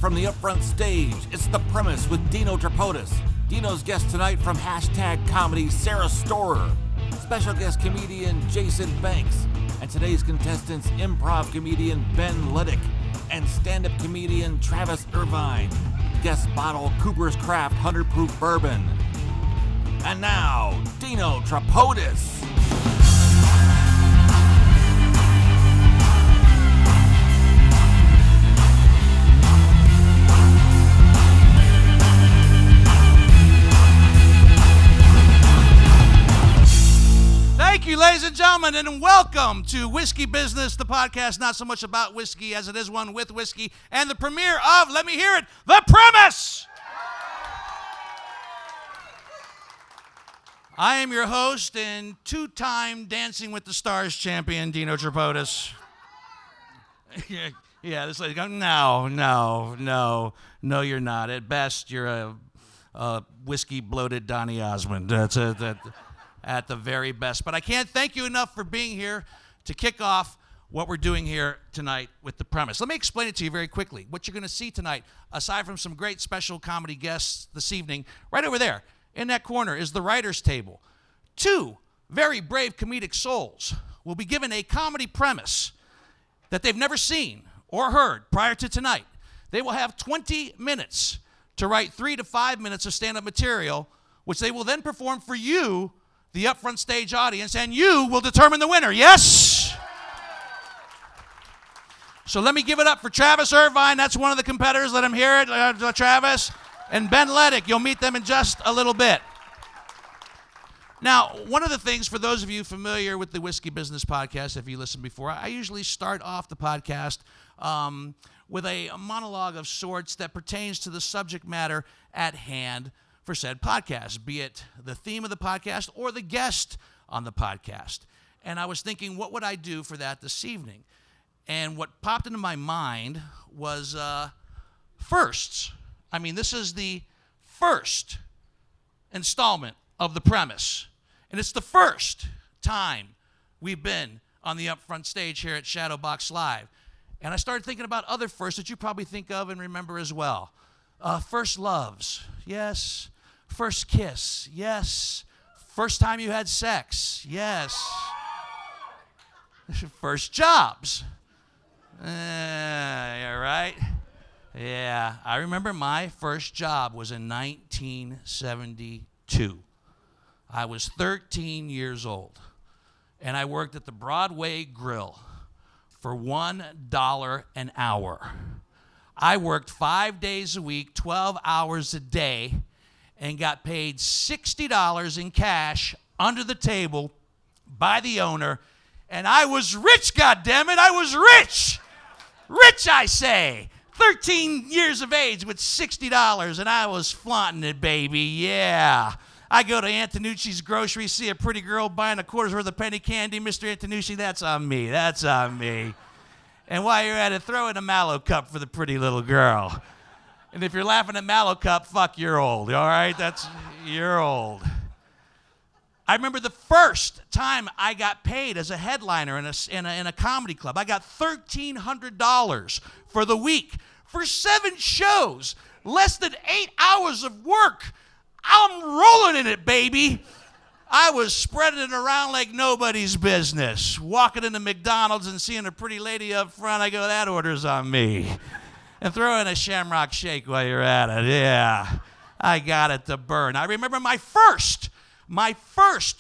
from the Upfront Stage. It's The Premise with Dino Tripodis. Dino's guest tonight from #comedy, Sarah Storer. Special guest comedian Jason Banks. And today's contestants, improv comedian Ben Leddick and stand-up comedian Travis Irvine. Guest bottle Cooper's Craft 100 Proof Bourbon. And now, Dino Tripodis. Thank you, ladies and gentlemen, and welcome to Whiskey Business, the podcast not so much about whiskey as it is one with whiskey, and the premiere of, let me hear it, The Premise! I am your host and two-time Dancing with the Stars champion, Dino Tripodis. Yeah, this lady goes, no, you're not. At best, you're a whiskey-bloated Donny Osmond. That's at the very best. But I can't thank you enough for being here to kick off what we're doing here tonight with The Premise. Let me explain it to you very quickly. What you're going to see tonight, aside from some great special comedy guests this evening, right over there in that corner is the writer's table. Two very brave comedic souls will be given a comedy premise that they've never seen or heard prior to tonight. They will have 20 minutes to write 3 to 5 minutes of stand-up material, which they will then perform for you, the Upfront Stage audience, and you will determine the winner. Yes? So let me give it up for Travis Irvine. That's one of the competitors. Let him hear it, Travis. And Ben Leddick. You'll meet them in just a little bit. Now, one of the things, for those of you familiar with the Whiskey Business podcast, if you listened before, I usually start off the podcast with a monologue of sorts that pertains to the subject matter at hand for said podcast, be it the theme of the podcast or the guest on the podcast. And I was thinking, what would I do for that this evening? And what popped into my mind was firsts. I mean, this is the first installment of The Premise. And it's the first time we've been on the Upfront Stage here at Shadowbox Live. And I started thinking about other firsts that you probably think of and remember as well. First loves, yes. First kiss, yes. First time you had sex, yes. First jobs. Yeah, right? Yeah, I remember my first job was in 1972. I was 13 years old, and I worked at the Broadway Grill for $1 an hour. I worked 5 days a week, 12 hours a day, and got paid $60 in cash under the table by the owner, and I was rich, goddammit, I was rich! Rich, I say! 13 years of age with $60, and I was flaunting it, baby, yeah. I go to Antonucci's grocery, see a pretty girl buying a quarter's worth of penny candy. Mr. Antonucci, that's on me, that's on me. And while you're at it, throw in a Mallow cup for the pretty little girl. And if you're laughing at Mallow cup, fuck, you're old, all right? You're old. I remember the first time I got paid as a headliner in a comedy club. I got $1,300 for the week for 7 shows, less than 8 hours of work. I'm rolling in it, baby. I was spreading it around like nobody's business. Walking into McDonald's and seeing a pretty lady up front, I go, that order's on me. And throw in a Shamrock Shake while you're at it. Yeah, I got it to burn. I remember my first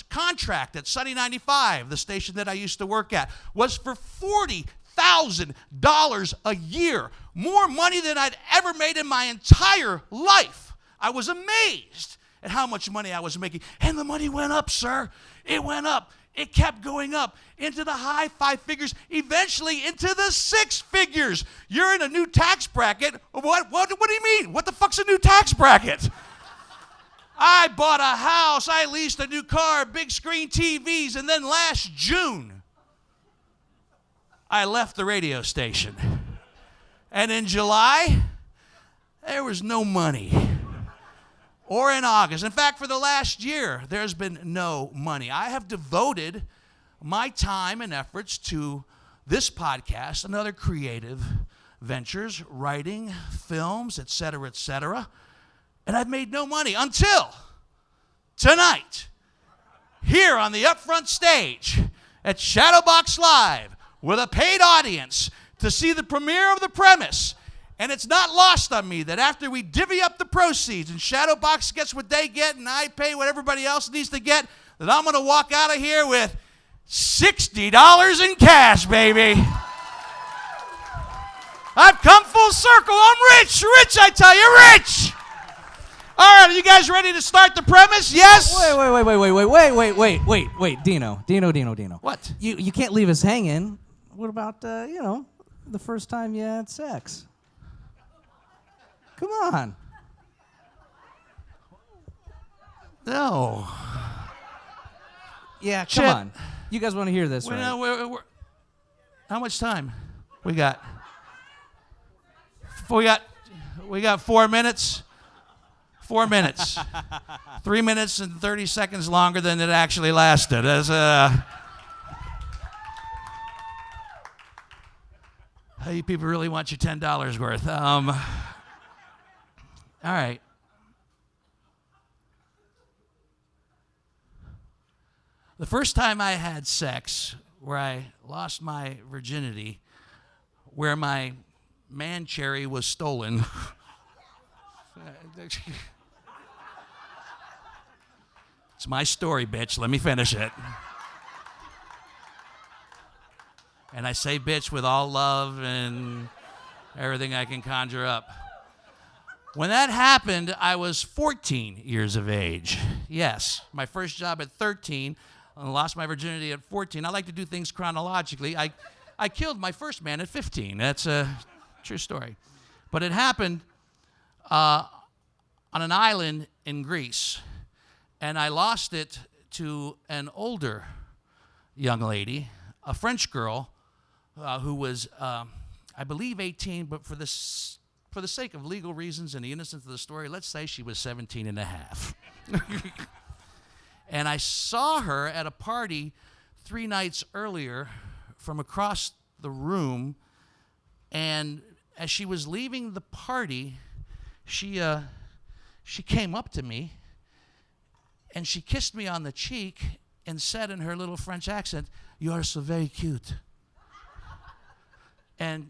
contract at Sunny 95, the station that I used to work at, was for $40,000 a year. More money than I'd ever made in my entire life. I was amazed at how much money I was making. And the money went up, sir. It went up. It kept going up into the high 5 figures, eventually into the 6 figures. You're in a new tax bracket. What do you mean? What the fuck's a new tax bracket? I bought a house. I leased a new car, big screen TVs, and then last June, I left the radio station. And in July, there was no money. Or in August. In fact, for the last year, there's been no money. I have devoted my time and efforts to this podcast, another creative ventures, writing, films, etc., etc. And I've made no money until tonight, here on the Upfront Stage at Shadowbox Live with a paid audience to see the premiere of The Premise. And it's not lost on me that after we divvy up the proceeds and Shadowbox gets what they get and I pay what everybody else needs to get, that I'm going to walk out of here with $60 in cash, baby. I've come full circle. I'm rich. Rich, I tell you, rich. All right, are you guys ready to start The Premise? Yes? Wait, Dino. What? You can't leave us hanging. What about, the first time you had sex? Come on. No. Yeah, Shit. come on. You guys want to hear this, right? We're, how much time we got? We got 4 minutes. 4 minutes. 3 minutes and 30 seconds longer than it actually lasted. You people really want your $10 worth. All right. The first time I had sex, where I lost my virginity, where my man cherry was stolen. It's my story, bitch. Let me finish it. And I say bitch with all love and everything I can conjure up. When that happened, I was 14 years of age. Yes, my first job at 13, and lost my virginity at 14. I like to do things chronologically. I killed my first man at 15. That's a true story. But it happened on an island in Greece. And I lost it to an older young lady, a French girl who was, I believe, 18, but for the sake of legal reasons and the innocence of the story, let's say she was 17 and a half. And I saw her at a party 3 nights earlier from across the room, and as she was leaving the party, she came up to me, and she kissed me on the cheek and said in her little French accent, "You are so very cute." And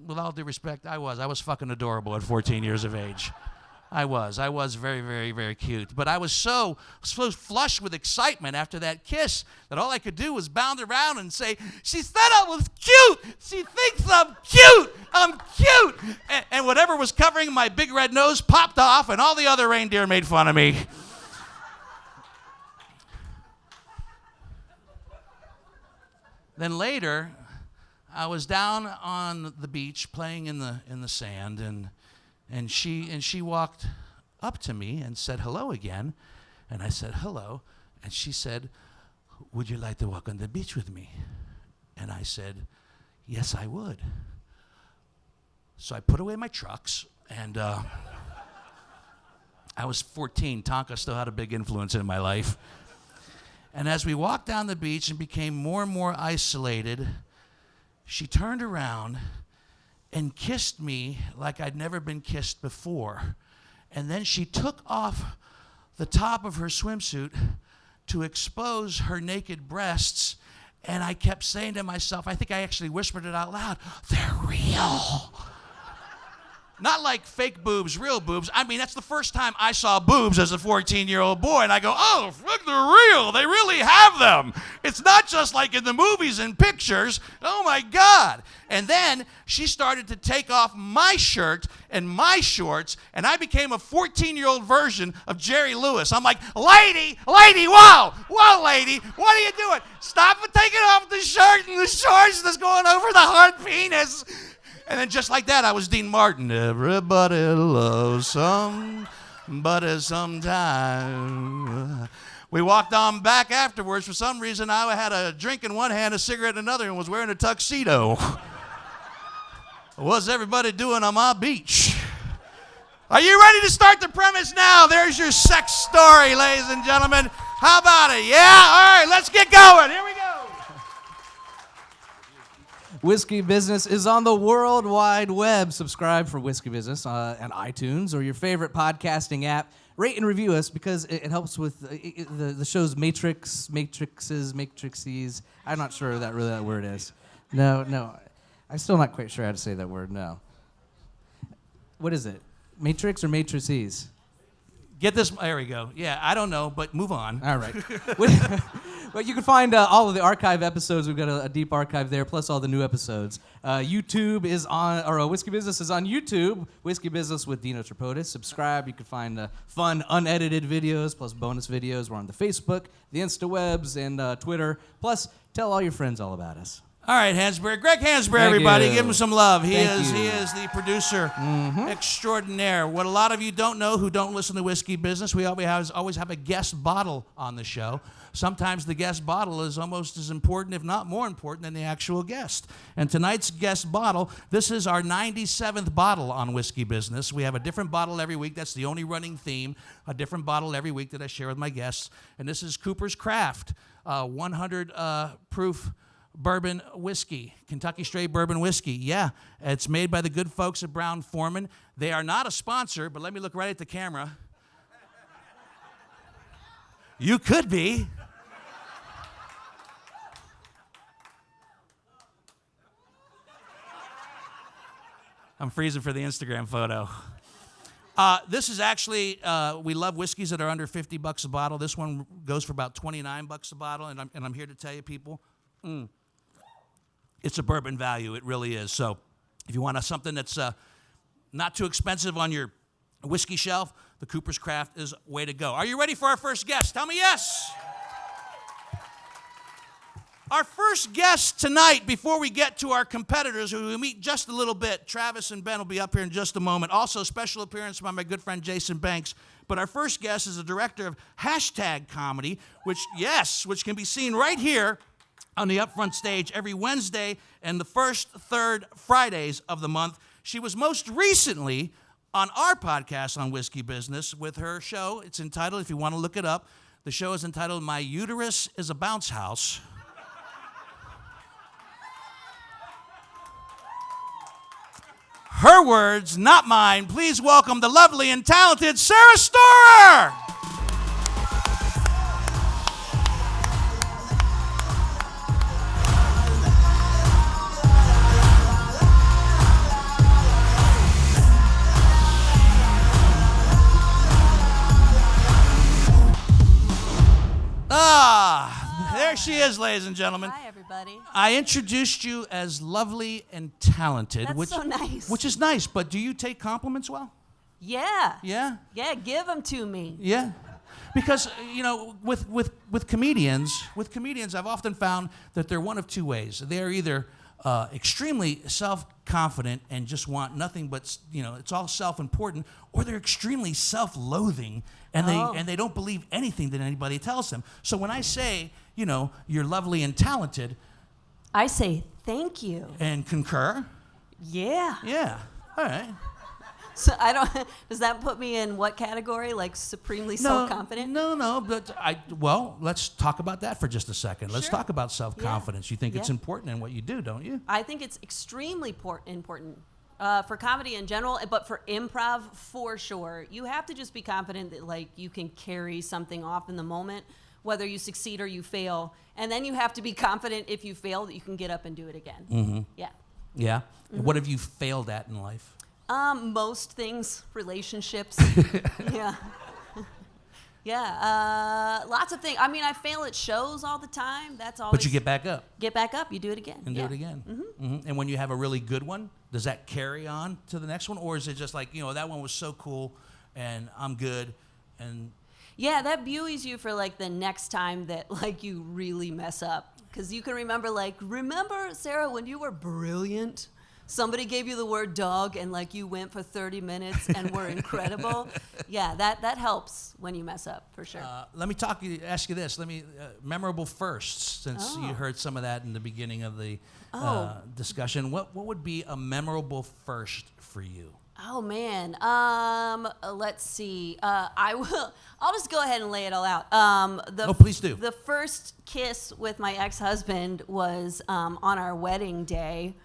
with all due respect, I was fucking adorable at 14 years of age. I was very, very, very cute. But I was so flushed with excitement after that kiss that all I could do was bound around and say, "She said I was cute. She thinks I'm cute. I'm cute." And whatever was covering my big red nose popped off, and all the other reindeer made fun of me. Then later, I was down on the beach playing in the sand, and she walked up to me and said hello again, and I said hello, and she said, "Would you like to walk on the beach with me?" And I said, "Yes, I would." So I put away my trucks, and I was 14. Tonka still had a big influence in my life. And as we walked down the beach and became more and more isolated, she turned around and kissed me like I'd never been kissed before. And then she took off the top of her swimsuit to expose her naked breasts. And I kept saying to myself, I think I actually whispered it out loud, "They're real." Not like fake boobs, real boobs. I mean, that's the first time I saw boobs as a 14-year-old boy, and I go, "Oh, look, they're real. They really have them. It's not just like in the movies and pictures. Oh, my God." And then she started to take off my shirt and my shorts, and I became a 14-year-old version of Jerry Lewis. I'm like, lady, whoa, lady, what are you doing? Stop taking off the shirt and the shorts that's going over the hard penis. And then just like that, I was Dean Martin. Everybody loves somebody sometime. We walked on back afterwards. For some reason, I had a drink in one hand, a cigarette in another, and was wearing a tuxedo. What's everybody doing on my beach? Are you ready to start The Premise now? There's your sex story, ladies and gentlemen. How about it? Yeah? All right, let's get going. Here we go. Whiskey Business is on the World Wide Web. Subscribe for Whiskey Business on iTunes or your favorite podcasting app. Rate and review us because it helps with the show's matrices. I'm not sure that really that word is. No. I'm still not quite sure how to say that word, no. What is it? Matrix or matrices? Get this. There we go. Yeah, I don't know, but move on. All right. Well, you can find all of the archive episodes. We've got a deep archive there, plus all the new episodes. YouTube is on, or Whiskey Business is on YouTube. Whiskey Business with Dino Tripodis. Subscribe. You can find fun, unedited videos, plus bonus videos. We're on the Facebook, the InstaWebs, and Twitter. Plus, tell all your friends all about us. All right, Hansberry. Greg Hansberry, Thank everybody. you. Give him some love. He Thank is you. the producer extraordinaire. What a lot of you don't know who don't listen to Whiskey Business, we always have a guest bottle on the show. Sometimes the guest bottle is almost as important, if not more important, than the actual guest. And tonight's guest bottle, this is our 97th bottle on Whiskey Business. We have a different bottle every week. That's the only running theme. A different bottle every week that I share with my guests. And this is Cooper's Craft, 100 proof bourbon whiskey, Kentucky straight bourbon whiskey. Yeah, it's made by the good folks at Brown-Forman. They are not a sponsor, but let me look right at the camera. You could be. I'm freezing for the Instagram photo. This is actually, we love whiskeys that are under $50 a bottle. This one goes for about $29 a bottle, and I'm here to tell you, people, it's a bourbon value. It really is. So if you want something that's not too expensive on your whiskey shelf, the Cooper's Craft is way to go. Are you ready for our first guest? Tell me yes. Our first guest tonight, before we get to our competitors, who we meet just a little bit, Travis and Ben will be up here in just a moment. Also, special appearance by my good friend Jason Banks. But our first guest is the director of Comedy, which can be seen right here on the Upfront Stage every Wednesday and the first, third Fridays of the month. She was most recently on our podcast on Whiskey Business with her show. It's entitled, if you want to look it up, the show is entitled My Uterus is a Bounce House. Her words, not mine. Please welcome the lovely and talented Sarah Storer. There she is, ladies and gentlemen. Hi, everybody. I introduced you as lovely and talented. That's so nice. Which is nice, but do you take compliments well? Yeah. Yeah? Yeah, give them to me. Yeah. Because, with comedians, I've often found that they're one of two ways. They're either extremely self-confident and just want nothing but, it's all self-important, or they're extremely self-loathing and they don't believe anything that anybody tells them. So when I say, you're lovely and talented, I say thank you. and concur. Yeah. Yeah. All right. So does that put me in what category? Like supremely self-confident? No, but let's talk about that for just a second. Let's Sure. talk about self-confidence. Yeah. You think it's Yeah. important in what you do, don't you? I think it's extremely important for comedy in general, but for improv for sure. You have to just be confident that you can carry something off in the moment, whether you succeed or you fail. And then you have to be confident if you fail that you can get up and do it again. Mm-hmm. Yeah. Yeah? Mm-hmm. What have you failed at in life? Most things, relationships. Yeah. Yeah, lots of things. I mean, I fail at shows all the time. That's always. But you get back up. Get back up. You do it again. And do it again. Mm-hmm. Mm-hmm. And when you have a really good one, does that carry on to the next one? Or is it just that one was so cool and I'm good and... Yeah, that buoys you for the next time that you really mess up. Because you can remember remember, Sarah, when you were brilliant? Somebody gave you the word dog and you went for 30 minutes and were incredible. Yeah, that helps when you mess up, for sure. Let me ask you this. Memorable firsts, since you heard some of that in the beginning of the discussion. What would be a memorable first for you? Oh man. Let's see. I'll just go ahead and lay it all out. Please do. The first kiss with my ex-husband was on our wedding day.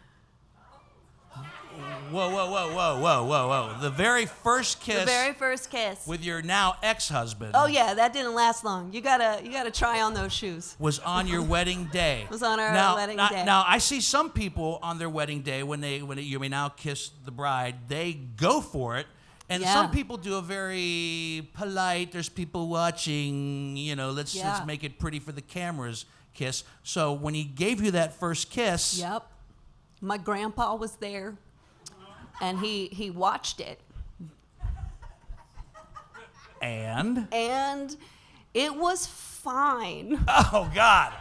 Whoa. The very first kiss. The very first kiss. With your now ex-husband. Oh yeah, that didn't last long. You gotta try on those shoes. Was on your wedding day. Was on our wedding day. Now I see some people on their wedding day when you may now kiss the bride, they go for it. And some people do a very polite, there's people watching, let's make it pretty for the cameras kiss. So when he gave you that first kiss. Yep. My grandpa was there. And he watched it. And it was fine. Oh, God.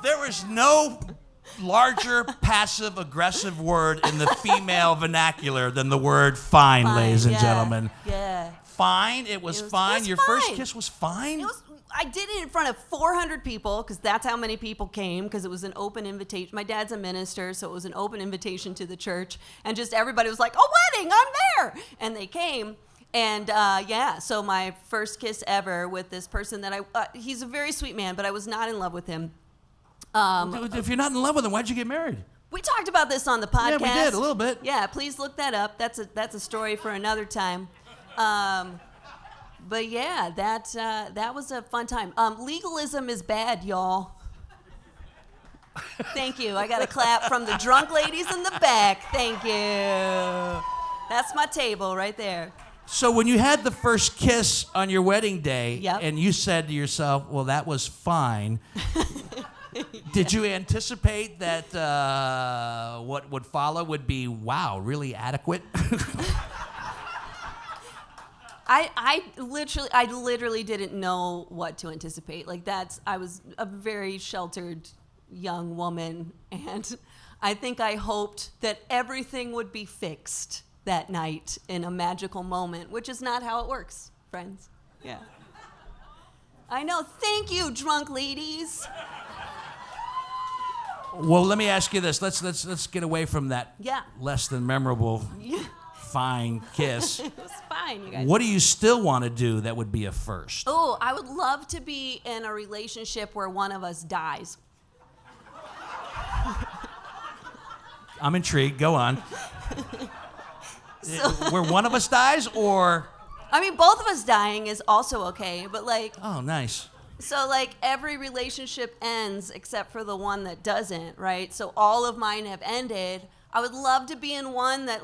There was no larger passive-aggressive word in the female vernacular than the word fine, ladies and gentlemen. Yeah. Fine? It was fine? Your first kiss was fine? I did it in front of 400 people because that's how many people came because it was an open invitation. My dad's a minister, so it was an open invitation to the church. And just everybody was like, "Oh, wedding, I'm there!" And they came. And so my first kiss ever with this person that he's a very sweet man, but I was not in love with him. If you're not in love with him, why'd you get married? We talked about this on the podcast. Yeah, we did, a little bit. Yeah, please look that up. That's a story for another time. But yeah, that was a fun time. Legalism is bad, y'all. Thank you. I got a clap from the drunk ladies in the back. Thank you. That's my table right there. So when you had the first kiss on your wedding day, and you said to yourself, well, that was fine, did you anticipate that what would follow would be, wow, really adequate? I literally didn't know what to anticipate. I was a very sheltered young woman, and I think I hoped that everything would be fixed that night in a magical moment, which is not how it works, friends. Yeah. I know. Thank you, drunk ladies. Well, let me ask you this. Let's get away from that less than memorable fine kiss. It was fine, you guys. What do you still want to do that would be a first? Oh, I would love to be in a relationship where one of us dies. I'm intrigued. Go on. Where one of us dies, or? I mean, both of us dying is also okay, but Oh, nice. So every relationship ends except for the one that doesn't, right? So all of mine have ended. I would love to be in one that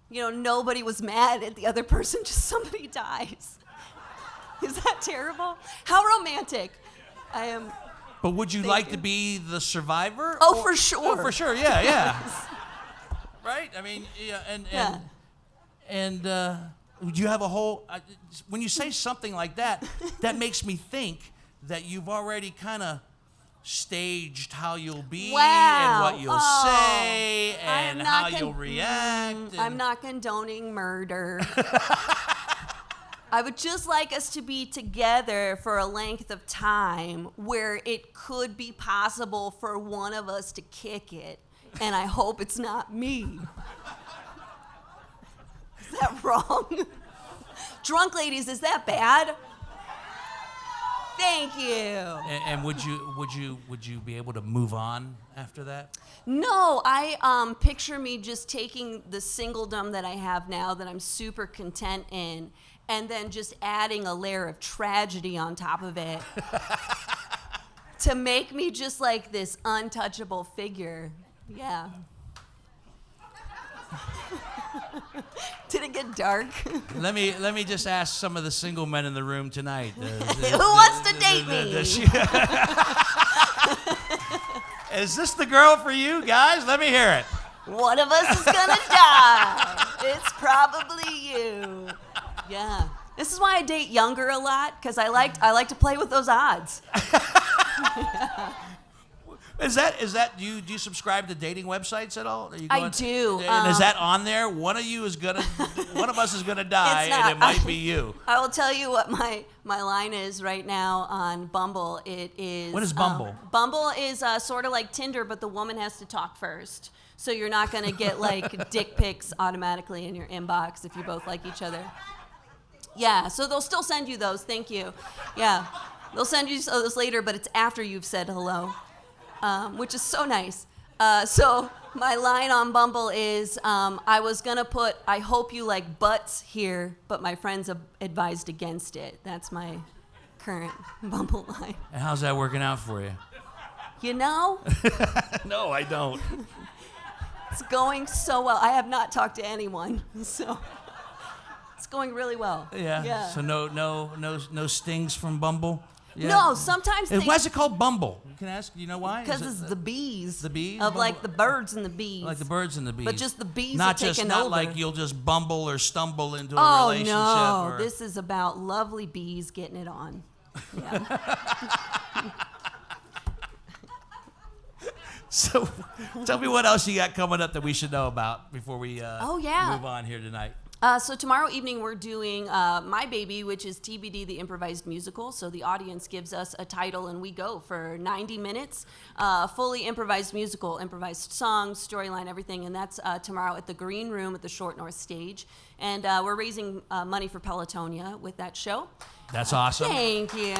nobody was mad at the other person, just somebody dies. Is that terrible? How romantic. I am. But would you like to be the survivor? Oh, for sure. Oh, for sure, yeah. Right? I mean, and do you have a whole, when you say something like that, that makes me think that you've already kind of staged how you'll be and what you'll say and how you'll react. I'm not condoning murder. I would just like us to be together for a length of time where it could be possible for one of us to kick it, and I hope it's not me. Is that wrong? Drunk ladies, is that bad? Thank you. And would you be able to move on after that? No, I picture me just taking the singledom that I have now that I'm super content in, and then just adding a layer of tragedy on top of it to make me just like this untouchable figure. Yeah. Did it get dark? Let me just ask some of the single men in the room tonight. Who wants to date me? Is this the girl for you, guys? Let me hear it. One of us is gonna die. It's probably you. Yeah. This is why I date younger a lot, because I like to play with those odds. Is that do you subscribe to dating websites at all? Are you I do. And is that on there? One of us is gonna die, and it might be you. I will tell you what my line is right now on Bumble. It is. What is Bumble? Bumble is sort of like Tinder, but the woman has to talk first. So you're not gonna get like dick pics automatically in your inbox if you both like each other. Yeah. So they'll still send you those. Thank you. Yeah. They'll send you those later, but it's after you've said hello. Which is so nice. So my line on Bumble is, I was gonna put, I hope you like butts here, but my friends advised against it. That's my current Bumble line. And how's that working out for you? You know? No, I don't. It's going so well. I have not talked to anyone, so it's going really well. Yeah. So no stings from Bumble? Yeah. No, sometimes why is it called Bumble? You can ask. You know why? Because it's the bees. The bees? Of Bumble? like the birds and the bees. Like the birds and the bees. But just the bees not are taking over. Not like you'll just bumble or stumble into a relationship. Oh, no. Or... This is about lovely bees getting it on. Yeah. So tell me what else you got coming up that we should know about before we move on here tonight. So tomorrow evening we're doing My Baby, which is TBD, the improvised musical. So the audience gives us a title and we go for 90 minutes, fully improvised musical, improvised songs, storyline, everything. And that's tomorrow at the Green Room at the Short North Stage. And we're raising money for Pelotonia with that show. That's awesome. Thank you.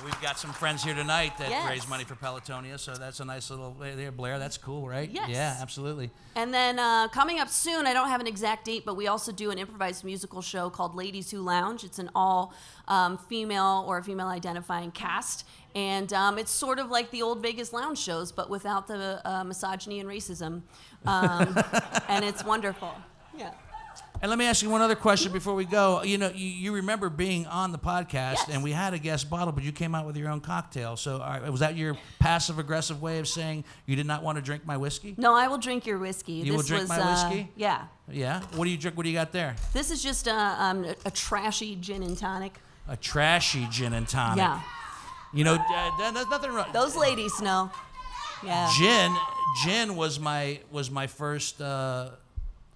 We've got some friends here tonight that raise money for Pelotonia, so that's a nice little there, Blair. That's cool, right? Yes. Yeah, absolutely. And then coming up soon, I don't have an exact date, but we also do an improvised musical show called Ladies Who Lounge. It's an all female or female identifying cast. And it's sort of like the old Vegas lounge shows, but without the misogyny and racism. And it's wonderful. Yeah. And let me ask you one other question before we go. You know, you remember being on the podcast, and we had a guest bottle, but you came out with your own cocktail. So was that your passive-aggressive way of saying you did not want to drink my whiskey? No, I will drink your whiskey. You will drink my whiskey? Yeah. Yeah? What do you drink? What do you got there? This is just a trashy gin and tonic. A trashy gin and tonic. Yeah. You know, there's nothing wrong. Those ladies know. Yeah. Gin was my first...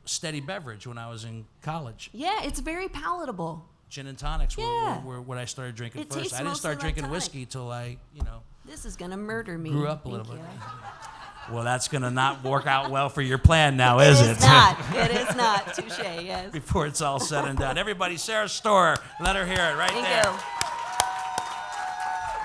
steady beverage when I was in college. Yeah, it's very palatable. Gin and tonics were what I started drinking It first. tastes I didn't start mostly like drinking tonic. whiskey till I, This is gonna murder me. grew up a Thank little bit. you. Well, that's gonna not work out well for your plan now, is it? It is not. It is not. Touche, yes. Before it's all said and done. Everybody, Sarah Storer, let her hear it right Thank there. you.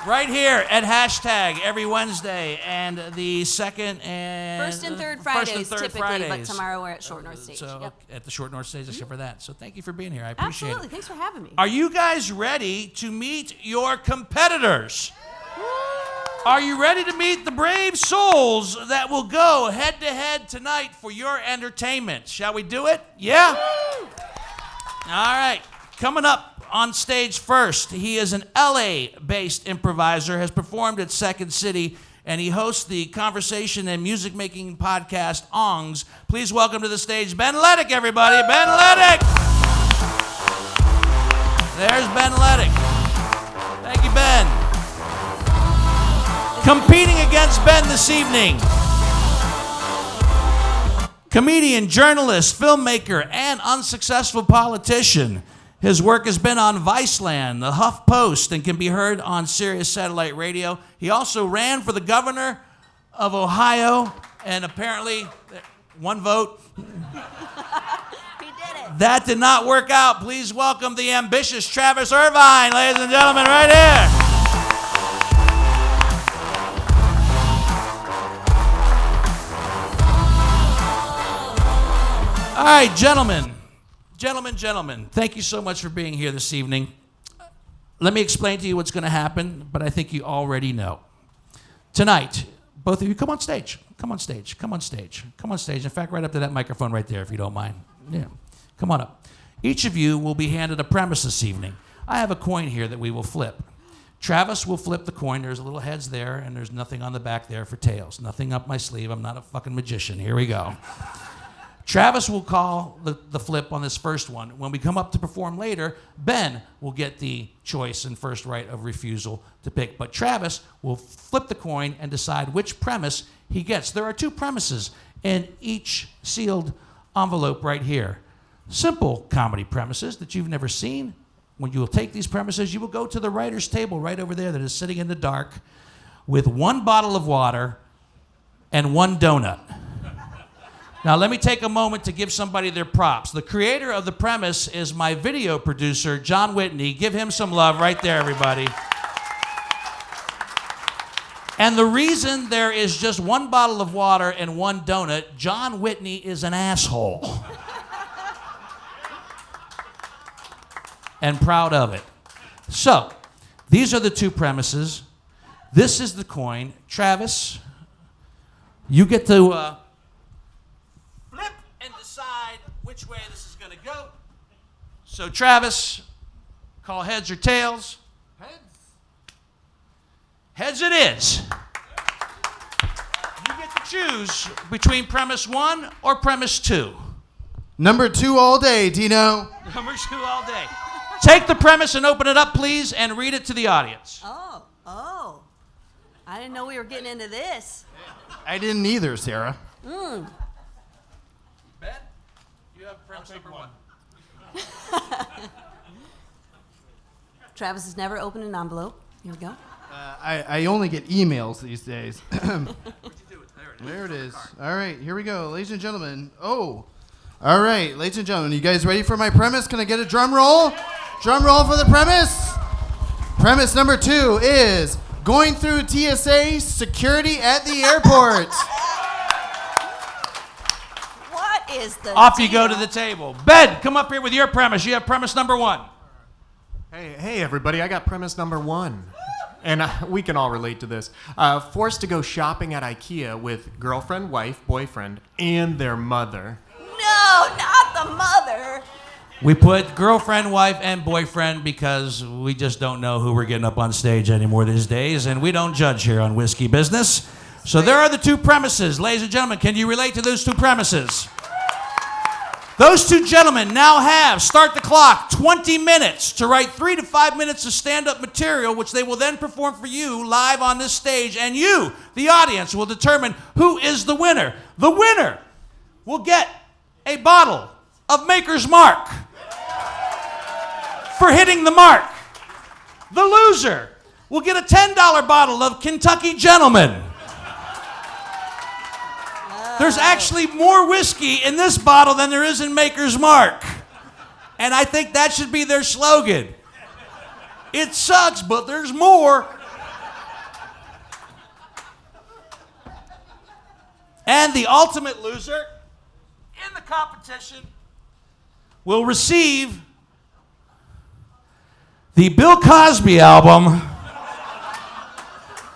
Right here at Hashtag every Wednesday and the second and... First and third Fridays, typically, Fridays. but tomorrow we're at Short North Stage. So Yep. at the Short North Stage, except for that. So thank you for being here. I appreciate Absolutely. it. Thanks for having me. Are you guys ready to meet your competitors? Are you ready to meet the brave souls that will go head-to-head tonight for your entertainment? Shall we do it? Yeah? All right. Coming up on stage first, he is an LA-based improviser, has performed at Second City, and he hosts the conversation and music-making podcast, Ongs. Please welcome to the stage Ben Leddick, everybody. Ben Leddick! There's Ben Leddick. Thank you, Ben. Competing against Ben this evening, comedian, journalist, filmmaker, and unsuccessful politician. His work has been on Viceland, the Huff Post, and can be heard on Sirius Satellite Radio. He also ran for the governor of Ohio, and apparently, one vote. He did it. That did not work out. Please welcome the ambitious Travis Irvine, ladies and gentlemen, right here. All right, gentlemen, thank you so much for being here this evening. Let me explain to you what's going to happen, but I think you already know. Tonight, both of you, come on stage. Come on stage. Come on stage. Come on stage. In fact, right up to that microphone right there, if you don't mind. Yeah, come on up. Each of you will be handed a premise this evening. I have a coin here that we will flip. Travis will flip the coin. There's a little heads there, and there's nothing on the back there for tails. Nothing up my sleeve. I'm not a fucking magician. Here we go. Travis will call the flip on this first one. When we come up to perform later, Ben will get the choice and first right of refusal to pick. But Travis will flip the coin and decide which premise he gets. There are 2 premises in each sealed envelope right here. Simple comedy premises that you've never seen. When you will take these premises, you will go to the writer's table right over there that is sitting in the dark with 1 bottle of water and 1 donut. Now, let me take a moment to give somebody their props. The creator of the premise is my video producer, John Whitney. Give him some love right there, everybody. And the reason there is just 1 bottle of water and 1 donut, John Whitney is an asshole. And proud of it. So, these are the 2 premises. This is the coin. Travis, you get to flip and decide which way this is going to go. So, Travis, call heads or tails. Heads it is. You get to choose between premise 1 or premise 2. Number 2 all day, Dino. Number 2 all day. Take the premise and open it up, please, and read it to the audience. Oh. I didn't know we were getting into this. I didn't either, Sarah. Ben, you have premise number 1. Travis has never opened an envelope. Here we go. I only get emails these days. What'd you do with it? There it is. All right, here we go, ladies and gentlemen. Oh, all right, ladies and gentlemen, you guys ready for my premise? Can I get a drum roll? Drum roll for the premise. Premise number 2 is going through TSA security at the airport. What is the Off you deal? go to the table. Ben, come up here with your premise. You have premise number 1. Hey, everybody, I got premise number 1. And we can all relate to this. Forced to go shopping at IKEA with girlfriend, wife, boyfriend, and their mother. No, not the mother. We put girlfriend, wife, and boyfriend because we just don't know who we're getting up on stage anymore these days, and we don't judge here on Whiskey Business. So there are the 2 premises. Ladies and gentlemen, can you relate to those 2 premises? Those 2 gentlemen now have, start the clock, 20 minutes to write 3 to 5 minutes of stand-up material, which they will then perform for you live on this stage, and you, the audience, will determine who is the winner. The winner will get a bottle of Maker's Mark for hitting the mark. The loser will get a $10 bottle of Kentucky Gentleman. There's actually more whiskey in this bottle than there is in Maker's Mark. And I think that should be their slogan. It sucks, but there's more. And the ultimate loser in the competition will receive the Bill Cosby album,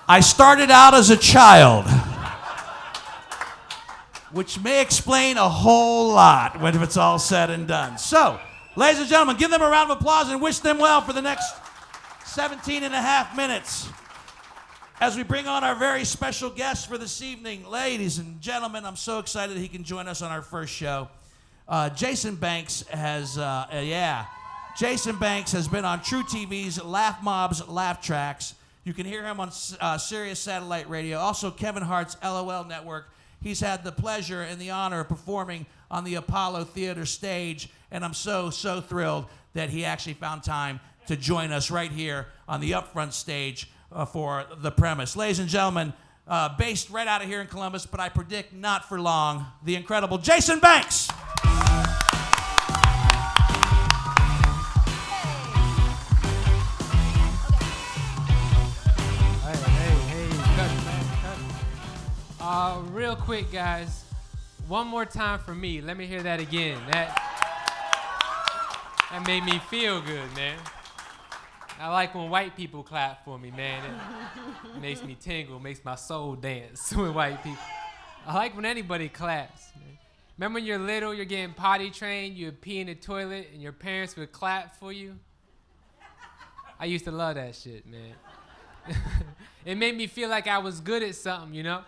I Started Out as a Child, which may explain a whole lot when it's all said and done. So, ladies and gentlemen, give them a round of applause and wish them well for the next 17 and a half minutes as we bring on our very special guest for this evening. Ladies and gentlemen, I'm so excited he can join us on our first show. Jason Banks has, Jason Banks has been on True TV's Laugh Mob's Laugh Tracks. You can hear him on Sirius Satellite Radio. Also, Kevin Hart's LOL Network. He's had the pleasure and the honor of performing on the Apollo Theater stage, and I'm so thrilled that he actually found time to join us right here on the Upfront Stage for the premise. Ladies and gentlemen, based right out of here in Columbus, but I predict not for long, the incredible Jason Banks. Real quick, guys. One more time for me. Let me hear that again. That made me feel good, man. I like when white people clap for me, man. It makes me tingle, makes my soul dance with white people. I like when anybody claps, man. Remember when you're little, you're getting potty trained, you would pee in the toilet, and your parents would clap for you? I used to love that shit, man. It made me feel like I was good at something, you know?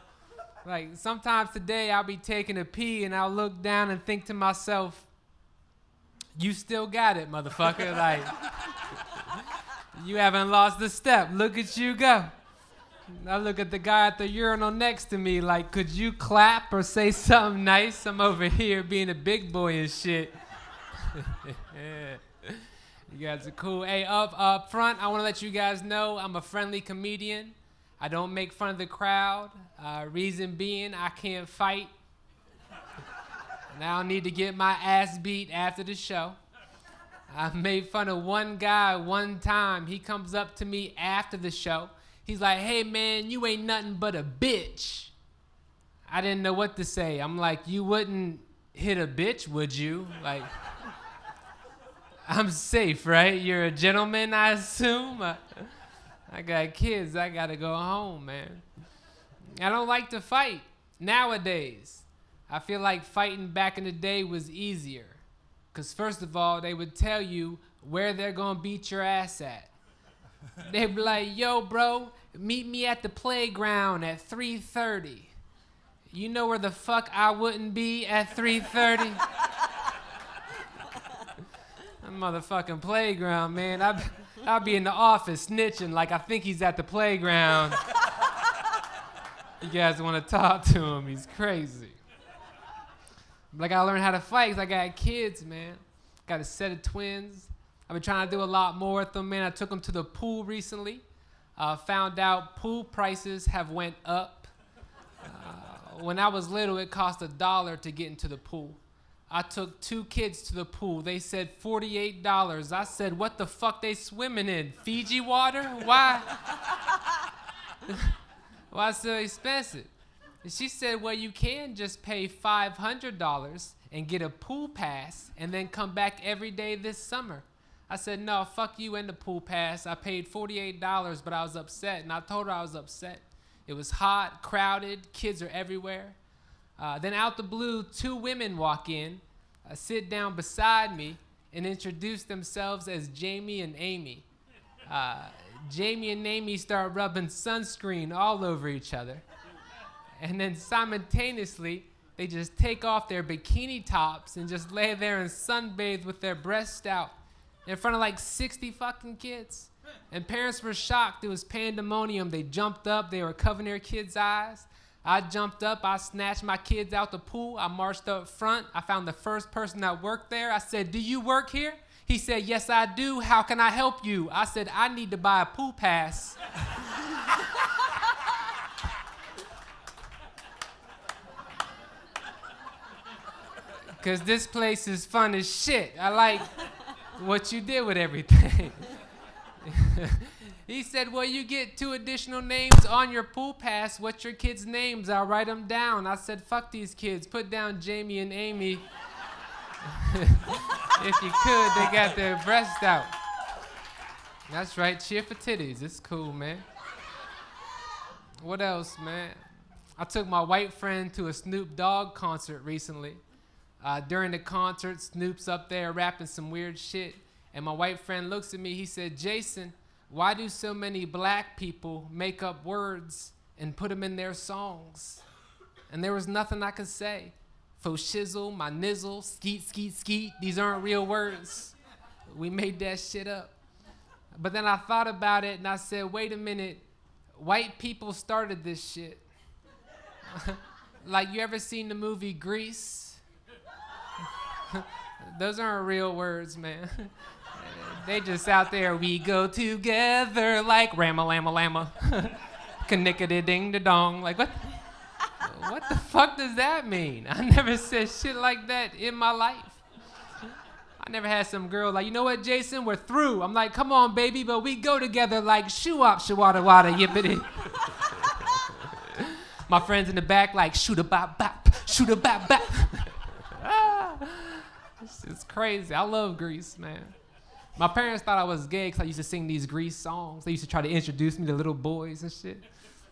Like, sometimes today I'll be taking a pee and I'll look down and think to myself, you still got it, motherfucker. Like, you haven't lost a step. Look at you go. I look at the guy at the urinal next to me like, could you clap or say something nice? I'm over here being a big boy and shit. You guys are cool. Hey, up front, I want to let you guys know I'm a friendly comedian. I don't make fun of the crowd. Reason being, I can't fight. And I don't need to get my ass beat after the show. I made fun of one guy one time. He comes up to me after the show. He's like, hey, man, you ain't nothing but a bitch. I didn't know what to say. I'm like, you wouldn't hit a bitch, would you? Like, I'm safe, right? You're a gentleman, I assume. I got kids. I got to go home, man. I don't like to fight nowadays. I feel like fighting back in the day was easier. Because first of all, they would tell you where they're going to beat your ass at. They'd be like, yo, bro, meet me at the playground at 3:30. You know where the fuck I wouldn't be at 3:30? That motherfucking playground, man. I'll be in the office snitching like I think he's at the playground. You guys want to talk to him? He's crazy. Like, I learned how to fight because I got kids, man. Got a set of twins. I've been trying to do a lot more with them, man. I took them to the pool recently. Found out pool prices have went up. When I was little, it cost $1 to get into the pool. I took 2 kids to the pool. They said $48. I said, what the fuck they swimming in? Fiji water? Why? Why so expensive? And she said, well, you can just pay $500 and get a pool pass and then come back every day this summer. I said, no, fuck you and the pool pass. I paid $48, but I was upset, and I told her I was upset. It was hot, crowded, kids are everywhere. Then out the blue, 2 women walk in, sit down beside me, and introduce themselves as Jamie and Amy. Jamie and Amy start rubbing sunscreen all over each other. And then simultaneously, they just take off their bikini tops and just lay there and sunbathe with their breasts out in front of like 60 fucking kids. And parents were shocked. It was pandemonium. They jumped up. They were covering their kids' eyes. I jumped up. I snatched my kids out the pool. I marched up front. I found the first person that worked there. I said, do you work here? He said, yes, I do. How can I help you? I said, I need to buy a pool pass. Because this place is fun as shit. I like what you did with everything. He said, well, you get 2 additional names on your pool pass. What's your kids' names? I'll write them down. I said, fuck these kids. Put down Jamie and Amy. If you could, they got their breasts out. That's right, cheer for titties. It's cool, man. What else, man? I took my white friend to a Snoop Dogg concert recently. During the concert, Snoop's up there rapping some weird shit. And my white friend looks at me, he said, Jason, why do so many black people make up words and put them in their songs? And there was nothing I could say. Fo shizzle, my nizzle, skeet, skeet, skeet, these aren't real words. We made that shit up. But then I thought about it and I said, wait a minute, white people started this shit. Like, you ever seen the movie Grease? Those aren't real words, man. They just out there, we go together like rama lama lama. Knickety ding da dong. Like, what the fuck does that mean? I never said shit like that in my life. I never had some girl like, you know what, Jason, we're through. I'm like, come on, baby, but we go together like shoo-wop, shawada wada, yippity. My friends in the back like, shoot-a-bop-bop, shoot-a-bop-bop. It's crazy. I love Grease, man. My parents thought I was gay because I used to sing these Grease songs. They used to try to introduce me to little boys and shit.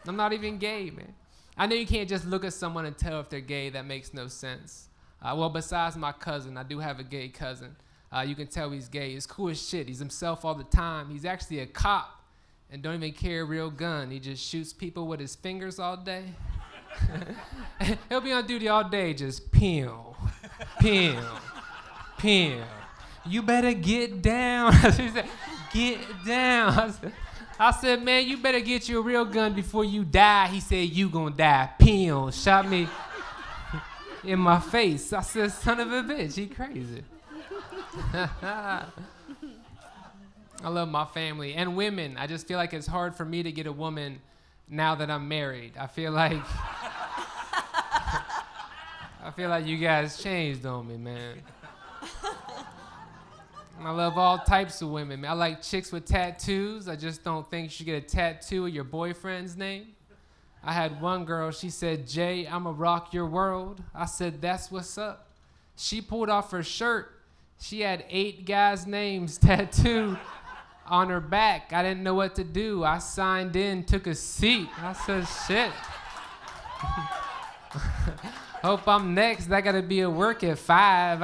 I'm not even gay, man. I know you can't just look at someone and tell if they're gay. That makes no sense. Well, besides my cousin, I do have a gay cousin. You can tell he's gay. He's cool as shit. He's himself all the time. He's actually a cop and don't even carry a real gun. He just shoots people with his fingers all day. He'll be on duty all day, just peel, peel, peel. You better get down. He said, get down. I said, man, you better get you a real gun before you die. He said, you gonna die. Peel, shot me in my face. I said, son of a bitch, he crazy. I love my family and women. I just feel like it's hard for me to get a woman now that I'm married. I feel like you guys changed on me, man. I love all types of women. I like chicks with tattoos. I just don't think you should get a tattoo of your boyfriend's name. I had one girl, she said, Jay, I'ma rock your world. I said, that's what's up. She pulled off her shirt. She had 8 guys' names tattooed on her back. I didn't know what to do. I signed in, took a seat. I said, shit. Hope I'm next. I gotta be at work at 5.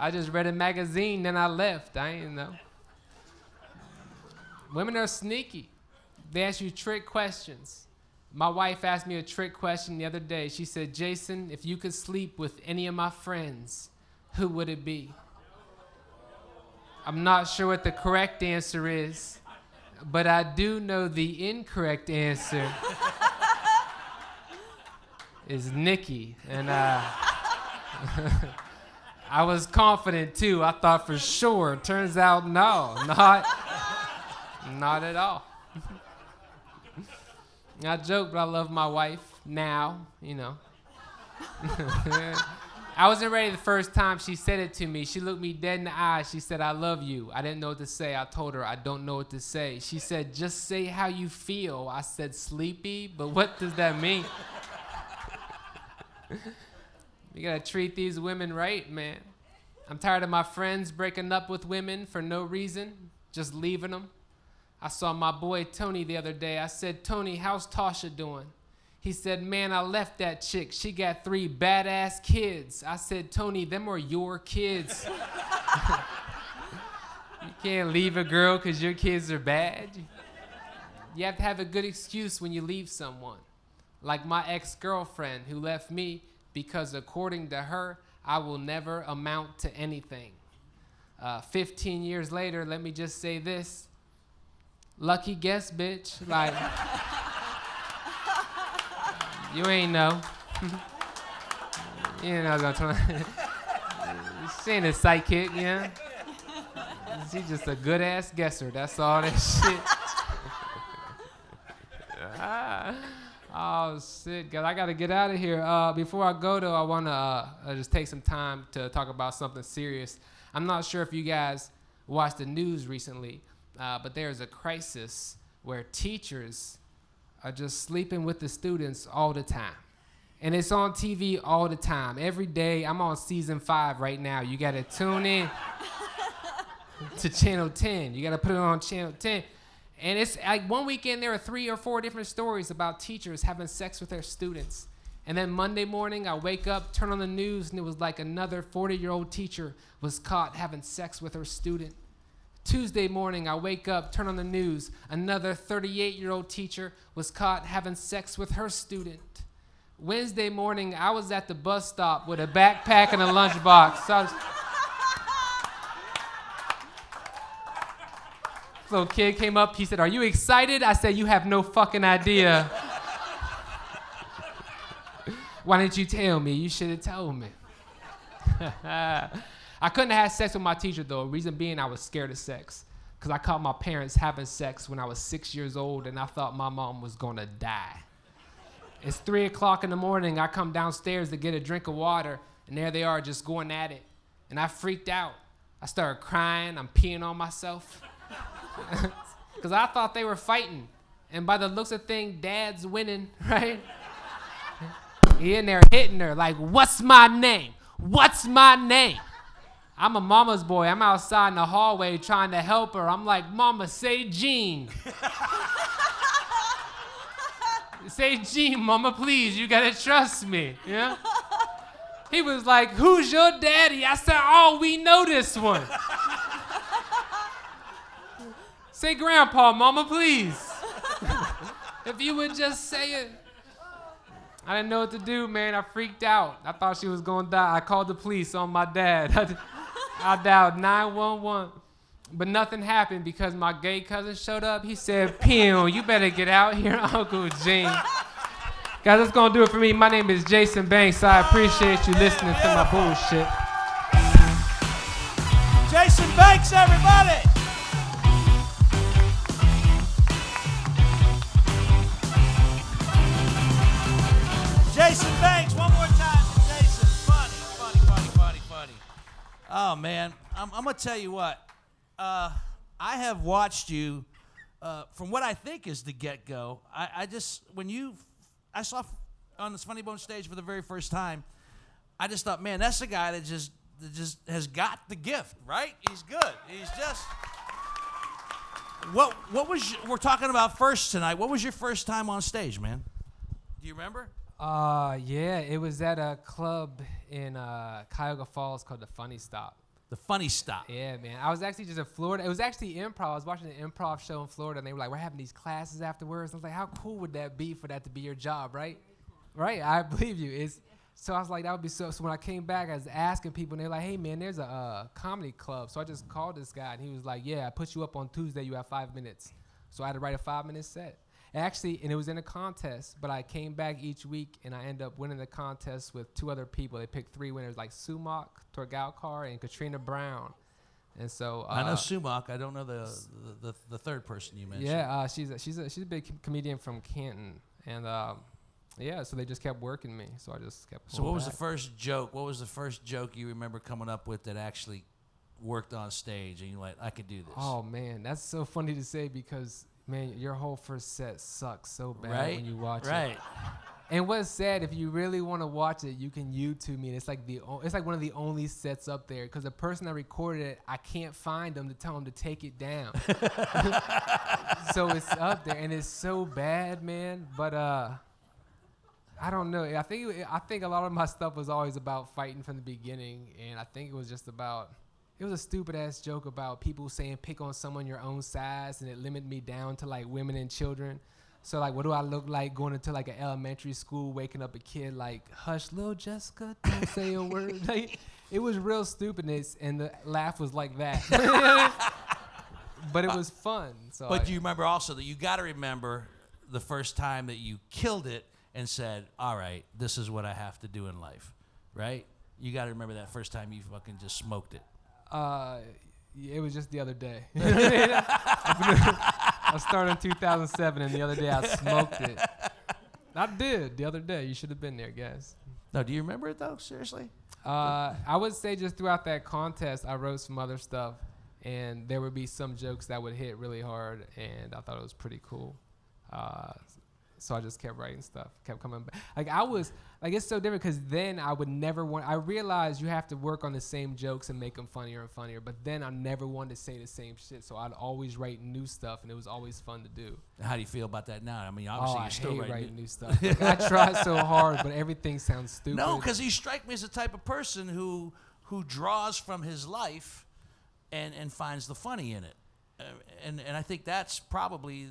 I just read a magazine, then I left. I ain't know. Women are sneaky. They ask you trick questions. My wife asked me a trick question the other day. She said, Jason, if you could sleep with any of my friends, who would it be? I'm not sure what the correct answer is, but I do know the incorrect answer is Nikki. And I was confident too. I thought for sure. Turns out, no, not at all. I joke, but I love my wife now, you know. I wasn't ready the first time she said it to me. She looked me dead in the eye. She said, I love you. I didn't know what to say. I told her, I don't know what to say. She said, just say how you feel. I said, sleepy, but what does that mean? You gotta treat these women right, man. I'm tired of my friends breaking up with women for no reason, just leaving them. I saw my boy Tony the other day. I said, Tony, how's Tasha doing? He said, man, I left that chick. She got 3 badass kids. I said, Tony, them are your kids. You can't leave a girl because your kids are bad. You have to have a good excuse when you leave someone. Like my ex-girlfriend who left me because according to her, I will never amount to anything. 15 years later, let me just say this. Lucky guess, bitch. Like, you ain't know. You know what I'm talking about. She ain't a psychic, you know? She's just a good-ass guesser. That's all that shit. Oh, shit, God, I got to get out of here. Before I go, though, I want to just take some time to talk about something serious. I'm not sure if you guys watched the news recently, but there's a crisis where teachers are just sleeping with the students all the time. And it's on TV all the time. Every day, I'm on season 5 right now. You got to tune in to Channel 10. You got to put it on Channel 10. And it's like one weekend, there are 3 or 4 different stories about teachers having sex with their students. And then Monday morning, I wake up, turn on the news, and it was like another 40-year-old teacher was caught having sex with her student. Tuesday morning, I wake up, turn on the news, another 38-year-old teacher was caught having sex with her student. Wednesday morning, I was at the bus stop with a backpack and a lunchbox. So little kid came up, he said, are you excited? I said, you have no fucking idea. Why didn't you tell me? You should have told me. I couldn't have had sex with my teacher, though. Reason being, I was scared of sex. Because I caught my parents having sex when I was 6 years old, and I thought my mom was going to die. It's 3 o'clock in the morning. I come downstairs to get a drink of water, and there they are just going at it. And I freaked out. I started crying. I'm peeing on myself. Because I thought they were fighting. And by the looks of things, Dad's winning, right? He in there hitting her like, what's my name? What's my name? I'm a mama's boy. I'm outside in the hallway trying to help her. I'm like, Mama, say Jean. Say Jean, Mama, please. You got to trust me. Yeah? He was like, who's your daddy? I said, oh, we know this one. Say Grandpa, Mama, please. If you would just say it. I didn't know what to do, man. I freaked out. I thought she was gonna die. I called the police on my dad. I dialed 911. But nothing happened because my gay cousin showed up. He said, Pew, you better get out here, Uncle Gene. Guys, that's gonna do it for me. My name is Jason Banks. I appreciate you listening to my bullshit. Jason Banks, everybody! Jason Banks, one more time for Jason. Funny. Oh, man, I'm going to tell you what. I have watched you from what I think is the get-go. I saw on this Funny Bone stage for the very first time, I just thought, man, that's a guy that just has got the gift, right? He's good. He's just... We're talking about first tonight. What was your first time on stage, man? Do you remember? Yeah, it was at a club in Cuyahoga Falls called the Funny Stop. The Funny Stop. Yeah, man. I was actually just in Florida. It was actually Improv. I was watching an Improv show in Florida, and they were like, we're having these classes afterwards. I was like, how cool would that be for that to be your job, right? Right, I believe you. So I was like, that would be so when I came back, I was asking people, and they're like, hey, man, there's a comedy club. So I just called this guy, and he was like, yeah, I put you up on Tuesday. You have 5 minutes. So I had to write a 5-minute set. Actually, and it was in a contest, but I came back each week, and I ended up winning the contest with 2 other people. They picked 3 winners, like Sumak Torgalkar and Katrina Brown. And so I know Sumak. I don't know the third person you mentioned. Yeah, she's a big comedian from Canton, and yeah, so they just kept working me. So I just kept. So what was the first joke? What was the first joke you remember coming up with that actually worked on stage, and you're like, I could do this? Oh man, that's so funny to say because. Man, your whole first set sucks so bad when you watch it. Right. And what's sad, if you really want to watch it, you can YouTube me. And it's like one of the only sets up there because the person that recorded it, I can't find them to tell them to take it down. So it's up there, and it's so bad, man. But I don't know. I think a lot of my stuff was always about fighting from the beginning, and I think it was just about. It was a stupid ass joke about people saying pick on someone your own size, and it limited me down to like women and children. So like, what do I look like going into like an elementary school, waking up a kid like, hush, little Jessica, don't say a word. Like, it was real stupidness, and the laugh was like that. But it was fun. So but do you remember also that you got to remember the first time that you killed it and said, all right, this is what I have to do in life, right? You got to remember that first time you fucking just smoked it. It was just the other day. I started in 2007, and the other day I smoked it. I did the other day. You should have been there, guys. No, do you remember it though? Seriously? I would say just throughout that contest, I wrote some other stuff, and there would be some jokes that would hit really hard, and I thought it was pretty cool. So I just kept writing stuff, kept coming back. It's so different because then I would never want. I realized you have to work on the same jokes and make them funnier and funnier. But then I never wanted to say the same shit, so I'd always write new stuff, and it was always fun to do. How do you feel about that now? I mean, obviously you're still writing new stuff. Like, I try so hard, but everything sounds stupid. No, because you strike me as the type of person who draws from his life, and finds the funny in it, and I think that's probably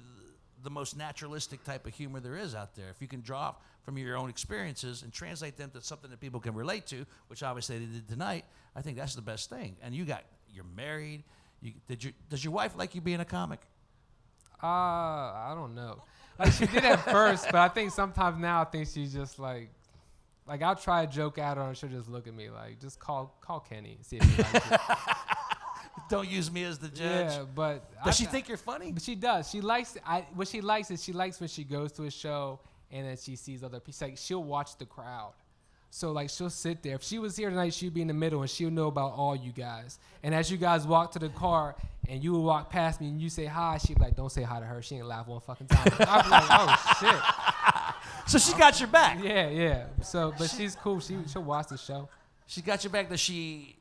the most naturalistic type of humor there is out there. If you can draw from your own experiences and translate them to something that people can relate to, which obviously they did tonight, I think that's the best thing. And you're married. Does your wife like you being a comic? I don't know. Like she did at first, but I think sometimes now I think she's just like I'll try a joke at her and she'll just look at me like, just call Kenny and see if he likes it. Don't use me as the judge. Yeah, but does she think you're funny? But she does. She likes what she likes is she likes when she goes to a show and then she sees other people. Like she'll watch the crowd. So like she'll sit there. If she was here tonight, she'd be in the middle and she'll know about all you guys. And as you guys walk to the car and you would walk past me and you say hi, she'd be like, don't say hi to her. She ain't laugh one fucking time. I'd be like, oh shit. So she got your back. Yeah. So, but she's cool. She'll watch the show. She got your back. Does she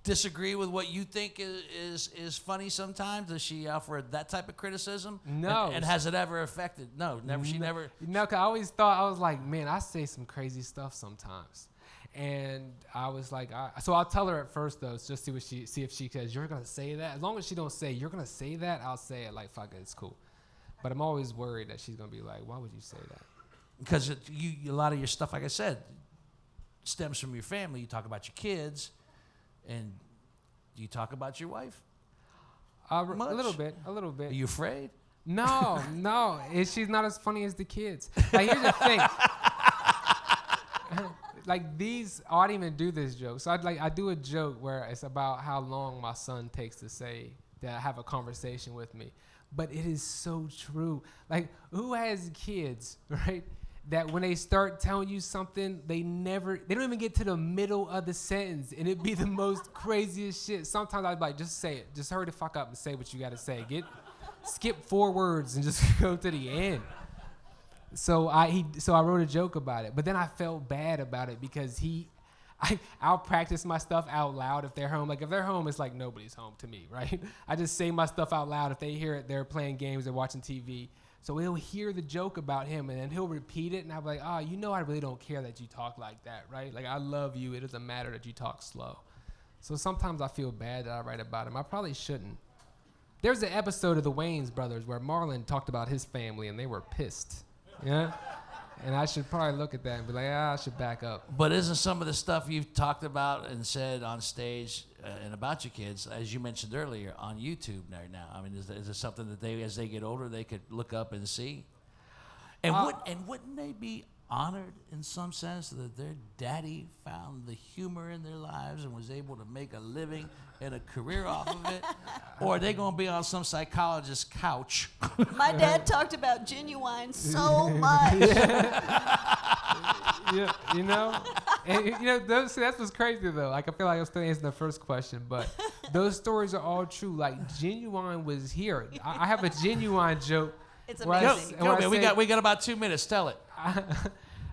disagree with what you think is funny sometimes? Does she offer that type of criticism? No. And has it ever affected? No, never. She never. No, because I always thought, I was like, man, I say some crazy stuff sometimes. And I was like, so I'll tell her at first though, just see if she says, you're going to say that? As long as she don't say, you're going to say that, I'll say it like, fuck it, it's cool. But I'm always worried that she's going to be like, why would you say that? because a lot of your stuff, like I said, stems from your family. You talk about your kids, and do you talk about your wife? A little bit. Are you afraid? No. She's not as funny as the kids. Like, here's the thing. Like, these, I don't even do this joke. So I do a joke where it's about how long my son takes to have a conversation with me. But it is so true. Like, who has kids, right? That when they start telling you something, they don't even get to the middle of the sentence, and it'd be the most craziest shit. Sometimes I'd be like, just say it. Just hurry the fuck up and say what you gotta say. Skip 4 words and just go to the end. So I wrote a joke about it, but then I felt bad about it because I'll practice my stuff out loud if they're home. Like, if they're home, it's like nobody's home to me, right? I just say my stuff out loud. If they hear it, they're playing games, they're watching TV. So he'll hear the joke about him, and then he'll repeat it, and I'll be like, I really don't care that you talk like that, right? Like, I love you. It doesn't matter that you talk slow. So sometimes I feel bad that I write about him. I probably shouldn't. There's an episode of the Wayans brothers where Marlon talked about his family, and they were pissed. Yeah? And I should probably look at that and be like, I should back up. But isn't some of the stuff you've talked about and said on stage and about your kids, as you mentioned earlier, on YouTube right now? I mean, is there something that as they get older, they could look up and see? And wouldn't they be honored in some sense that their daddy found the humor in their lives and was able to make a living and a career off of it? Or are they going to be on some psychologist's couch? My dad talked about Genuine so much. Yeah, you know? And, you know, that's what's crazy, though. Like, I feel like I'm still answering the first question, but those stories are all true. Like, Genuine was here. I have a Genuine joke. It's amazing. Go, man. We got about 2 minutes. Tell it.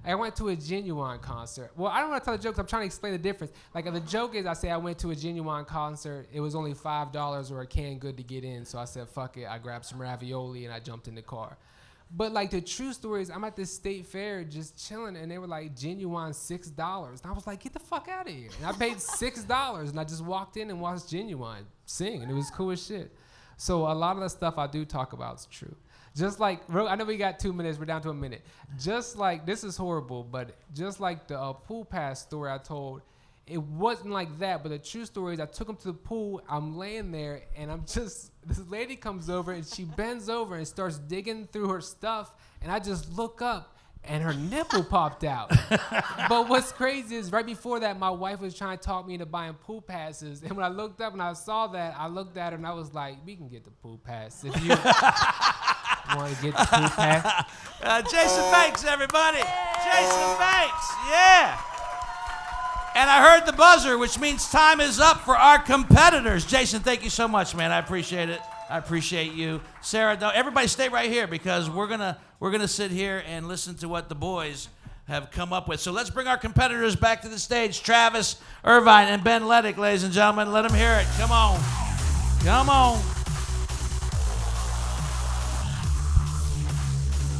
I went to a Genuine concert. Well, I don't want to tell the jokes. I'm trying to explain the difference. Like, the joke is I say I went to a Genuine concert. It was only $5 or a canned good to get in. So I said, fuck it. I grabbed some ravioli and I jumped in the car. But, like, the true story is I'm at this state fair just chilling, and they were like, Genuine $6. And I was like, get the fuck out of here. And I paid $6, and I just walked in and watched Genuine sing, and it was cool as shit. So a lot of the stuff I do talk about is true. Just like, I know we got 2 minutes, we're down to a minute. Just like, this is horrible, but just like the pool pass story I told, it wasn't like that, but the true story is I took him to the pool, I'm laying there, and this lady comes over, and she bends over and starts digging through her stuff, and I just look up, and her nipple popped out. But what's crazy is right before that, my wife was trying to talk me into buying pool passes, and when I looked up and I saw that, I looked at her, and I was like, we can get the pool pass if you want to get the pool pass. Jason Banks, everybody. Yay! Jason Banks, yeah. And I heard the buzzer, which means time is up for our competitors. Jason, thank you so much, man. I appreciate it. I appreciate you. Sarah, no, everybody stay right here because we're gonna sit here and listen to what the boys have come up with. So let's bring our competitors back to the stage. Travis Irvine and Ben Leddick, ladies and gentlemen. Let them hear it. Come on. Come on.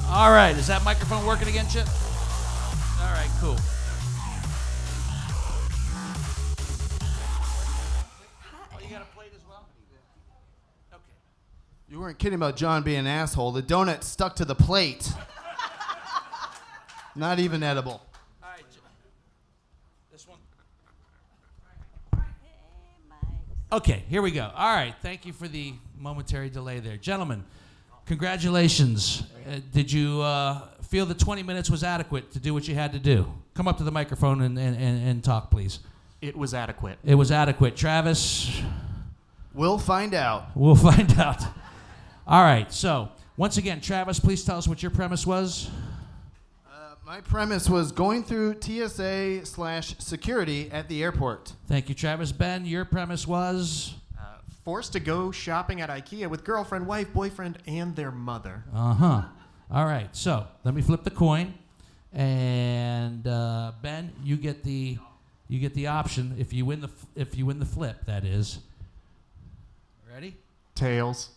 All right. Is that microphone working again, Chip? All right, cool. You weren't kidding about John being an asshole. The donut stuck to the plate. Not even edible. All right, this one. Okay, here we go. All right, thank you for the momentary delay there. Gentlemen, congratulations. Did you feel that 20 minutes was adequate to do what you had to do? Come up to the microphone and talk, please. It was adequate. It was adequate. Travis? We'll find out. We'll find out. All right, so once again, Travis, please tell us what your premise was. My premise was going through TSA/security at the airport. Thank you, Travis. Ben, your premise was? Forced to go shopping at IKEA with girlfriend, wife, boyfriend, and their mother. Uh-huh. All right, so let me flip the coin. And Ben, you get the option if you win the flip, that is. Ready? Tails.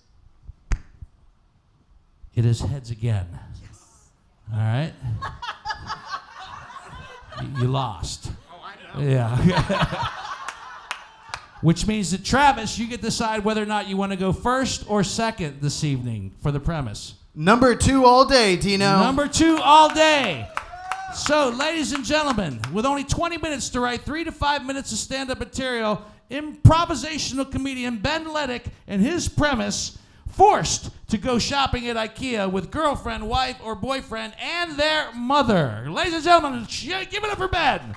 It is heads again. Yes. All right. You lost. Oh, I know. Yeah. Which means that Travis, you get to decide whether or not you want to go first or second this evening for the premise. Number 2 all day, Dino. Number 2 all day. So, ladies and gentlemen, with only 20 minutes to write 3 to 5 minutes of stand-up material, improvisational comedian Ben Leddick and his premise, forced to go shopping at IKEA with girlfriend, wife, or boyfriend and their mother. Ladies and gentlemen, give it up for Ben.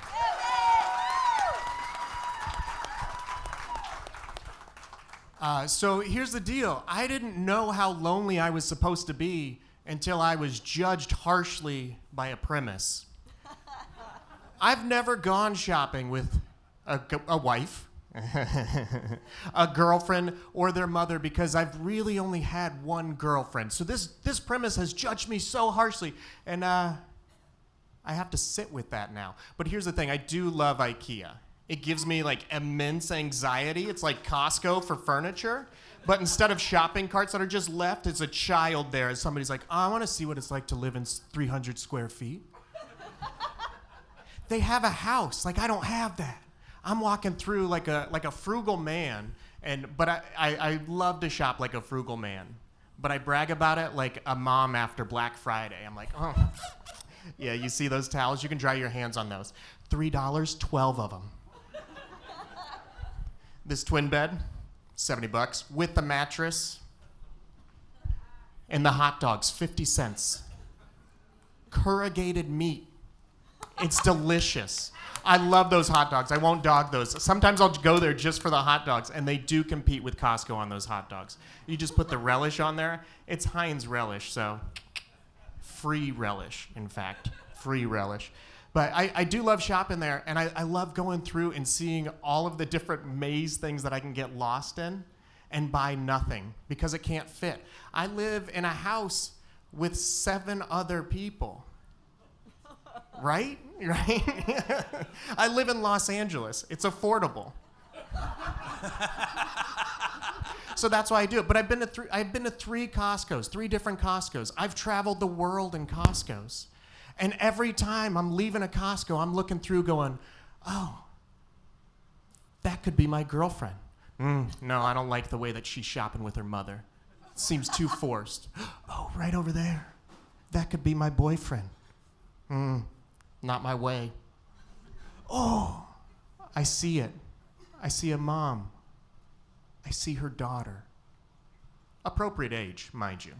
So here's the deal. I didn't know how lonely I was supposed to be until I was judged harshly by a premise. I've never gone shopping with a wife, a girlfriend, or their mother because I've really only had one girlfriend. So this premise has judged me so harshly, and I have to sit with that now. But here's the thing. I do love IKEA. It gives me like immense anxiety. It's like Costco for furniture. But instead of shopping carts that are just left, it's a child there. And somebody's like, oh, I want to see what it's like to live in 300 square feet. They have a house. Like, I don't have that. I'm walking through like a frugal man. But I love to shop like a frugal man. But I brag about it like a mom after Black Friday. I'm like, oh, yeah, you see those towels? You can dry your hands on those. $3, 12 of them. This twin bed, $70 with the mattress, and the hot dogs, 50 cents. Corrugated meat. It's delicious. I love those hot dogs. I won't dog those. Sometimes I'll go there just for the hot dogs, and they do compete with Costco on those hot dogs. You just put the relish on there. It's Heinz relish, so free relish, in fact. Free relish. But I do love shopping there, and I love going through and seeing all of the different maze things that I can get lost in and buy nothing because it can't fit. I live in a house with 7 other people. Right? Right? I live in Los Angeles. It's affordable. So that's why I do it. But I've been to 3 Costcos, 3 different Costcos. I've traveled the world in Costcos. And every time I'm leaving a Costco, I'm looking through going, oh, that could be my girlfriend. No, I don't like the way that she's shopping with her mother. It seems too forced. Oh, right over there. That could be my boyfriend. Not my way. Oh, I see it. I see a mom. I see her daughter. Appropriate age, mind you.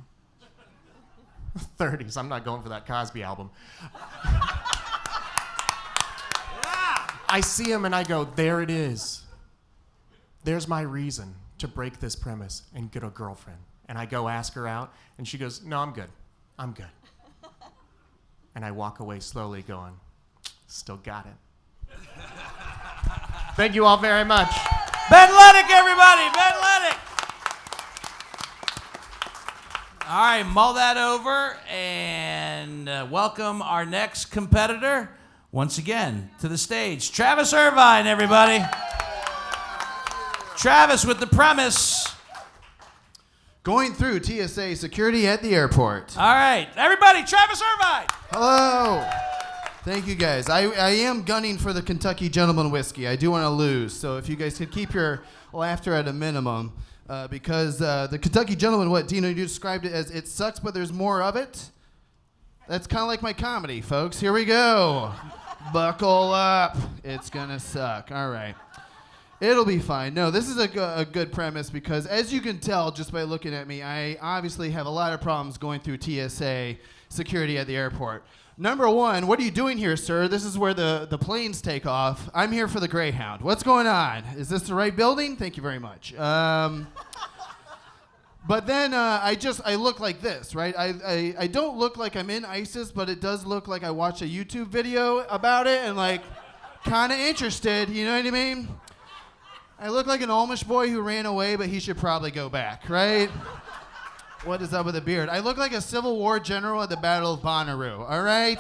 30s. I'm not going for that Cosby album. I see him and I go, there it is. There's my reason to break this premise and get a girlfriend. And I go ask her out, and she goes, no, I'm good. I'm good. And I walk away slowly going, still got it. Thank you all very much. Ben Leddick, everybody. Ben Leddick. All right, mull that over and welcome our next competitor once again to the stage. Travis Irvine, everybody. Travis with the premise. Going through TSA security at the airport. All right, everybody, Travis Irvine. Hello. Thank you, guys. I am gunning for the Kentucky Gentleman Whiskey. I do want to lose, so if you guys could keep your laughter at a minimum. Because the Kentucky Gentleman, what, Dino, you described it as it sucks, but there's more of it. That's kind of like my comedy, folks. Here we go. Buckle up. It's going to suck. All right. It'll be fine. No, this is a good premise because, as you can tell just by looking at me, I obviously have a lot of problems going through TSA security at the airport. Number 1, what are you doing here, sir? This is where the planes take off. I'm here for the Greyhound. What's going on? Is this the right building? Thank you very much. But then I look like this, right? I don't look like I'm in ISIS, but it does look like I watched a YouTube video about it and like kind of interested, you know what I mean? I look like an Amish boy who ran away, but he should probably go back, right? What is up with the beard? I look like a Civil War general at the Battle of Bonnaroo, all right?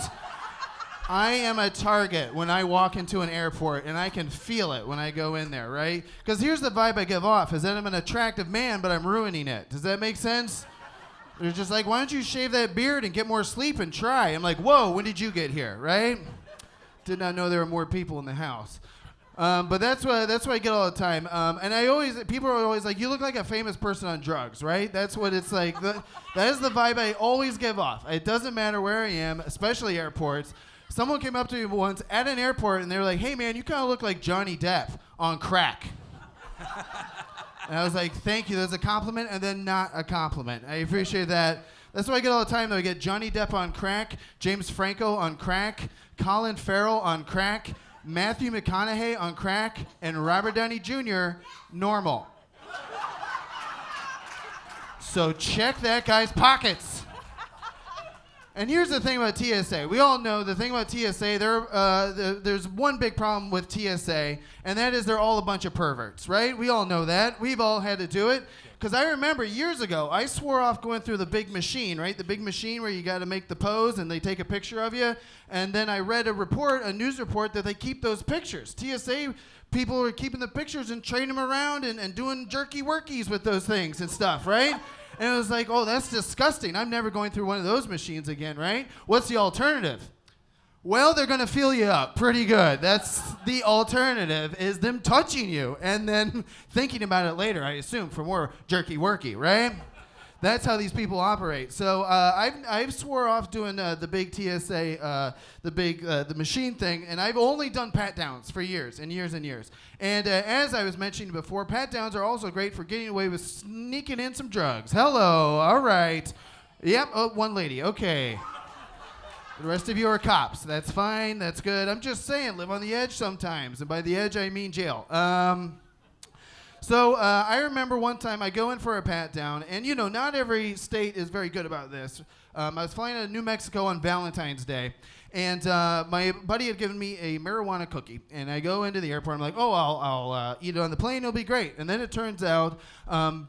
I am a target when I walk into an airport, and I can feel it when I go in there, right? Because here's the vibe I give off, is that I'm an attractive man, but I'm ruining it. Does that make sense? They're just like, why don't you shave that beard and get more sleep and try? I'm like, whoa, when did you get here, right? Did not know there were more people in the house. But that's what I get all the time. And people are always like, you look like a famous person on drugs, right? That's what it's like. That is the vibe I always give off. It doesn't matter where I am, especially airports. Someone came up to me once at an airport and they were like, hey man, you kind of look like Johnny Depp on crack. And I was like, thank you. That's a compliment and then not a compliment. I appreciate that. That's what I get all the time, though. I get Johnny Depp on crack, James Franco on crack, Colin Farrell on crack, Matthew McConaughey on crack, and Robert Downey Jr. normal. So check that guy's pockets. And here's the thing about TSA. We all know the thing about TSA, there's one big problem with TSA, and that is they're all a bunch of perverts, right? We all know that. We've all had to do it. Because I remember years ago, I swore off going through the big machine, right? The big machine where you got to make the pose and they take a picture of you. And then I read a news report that they keep those pictures. TSA people are keeping the pictures and trading them around and doing jerky workies with those things and stuff, right? And it was like, oh, that's disgusting. I'm never going through one of those machines again, right? What's the alternative? Well, they're going to feel you up pretty good. That's the alternative, is them touching you and then thinking about it later, I assume, for more jerky worky, right? That's how these people operate. So I've swore off doing the big TSA, the machine thing, and I've only done pat downs for years and years and years. And as I was mentioning before, pat downs are also great for getting away with sneaking in some drugs. Hello, all right. Yep, oh, one lady, okay. The rest of you are cops. That's fine. That's good. I'm just saying, live on the edge sometimes. And by the edge, I mean jail. So I remember one time I go in for a pat down, and you know, not every state is very good about this. I was flying to New Mexico on Valentine's Day, and my buddy had given me a marijuana cookie. And I go into the airport. I'm like, oh, I'll eat it on the plane. It'll be great. And then it turns out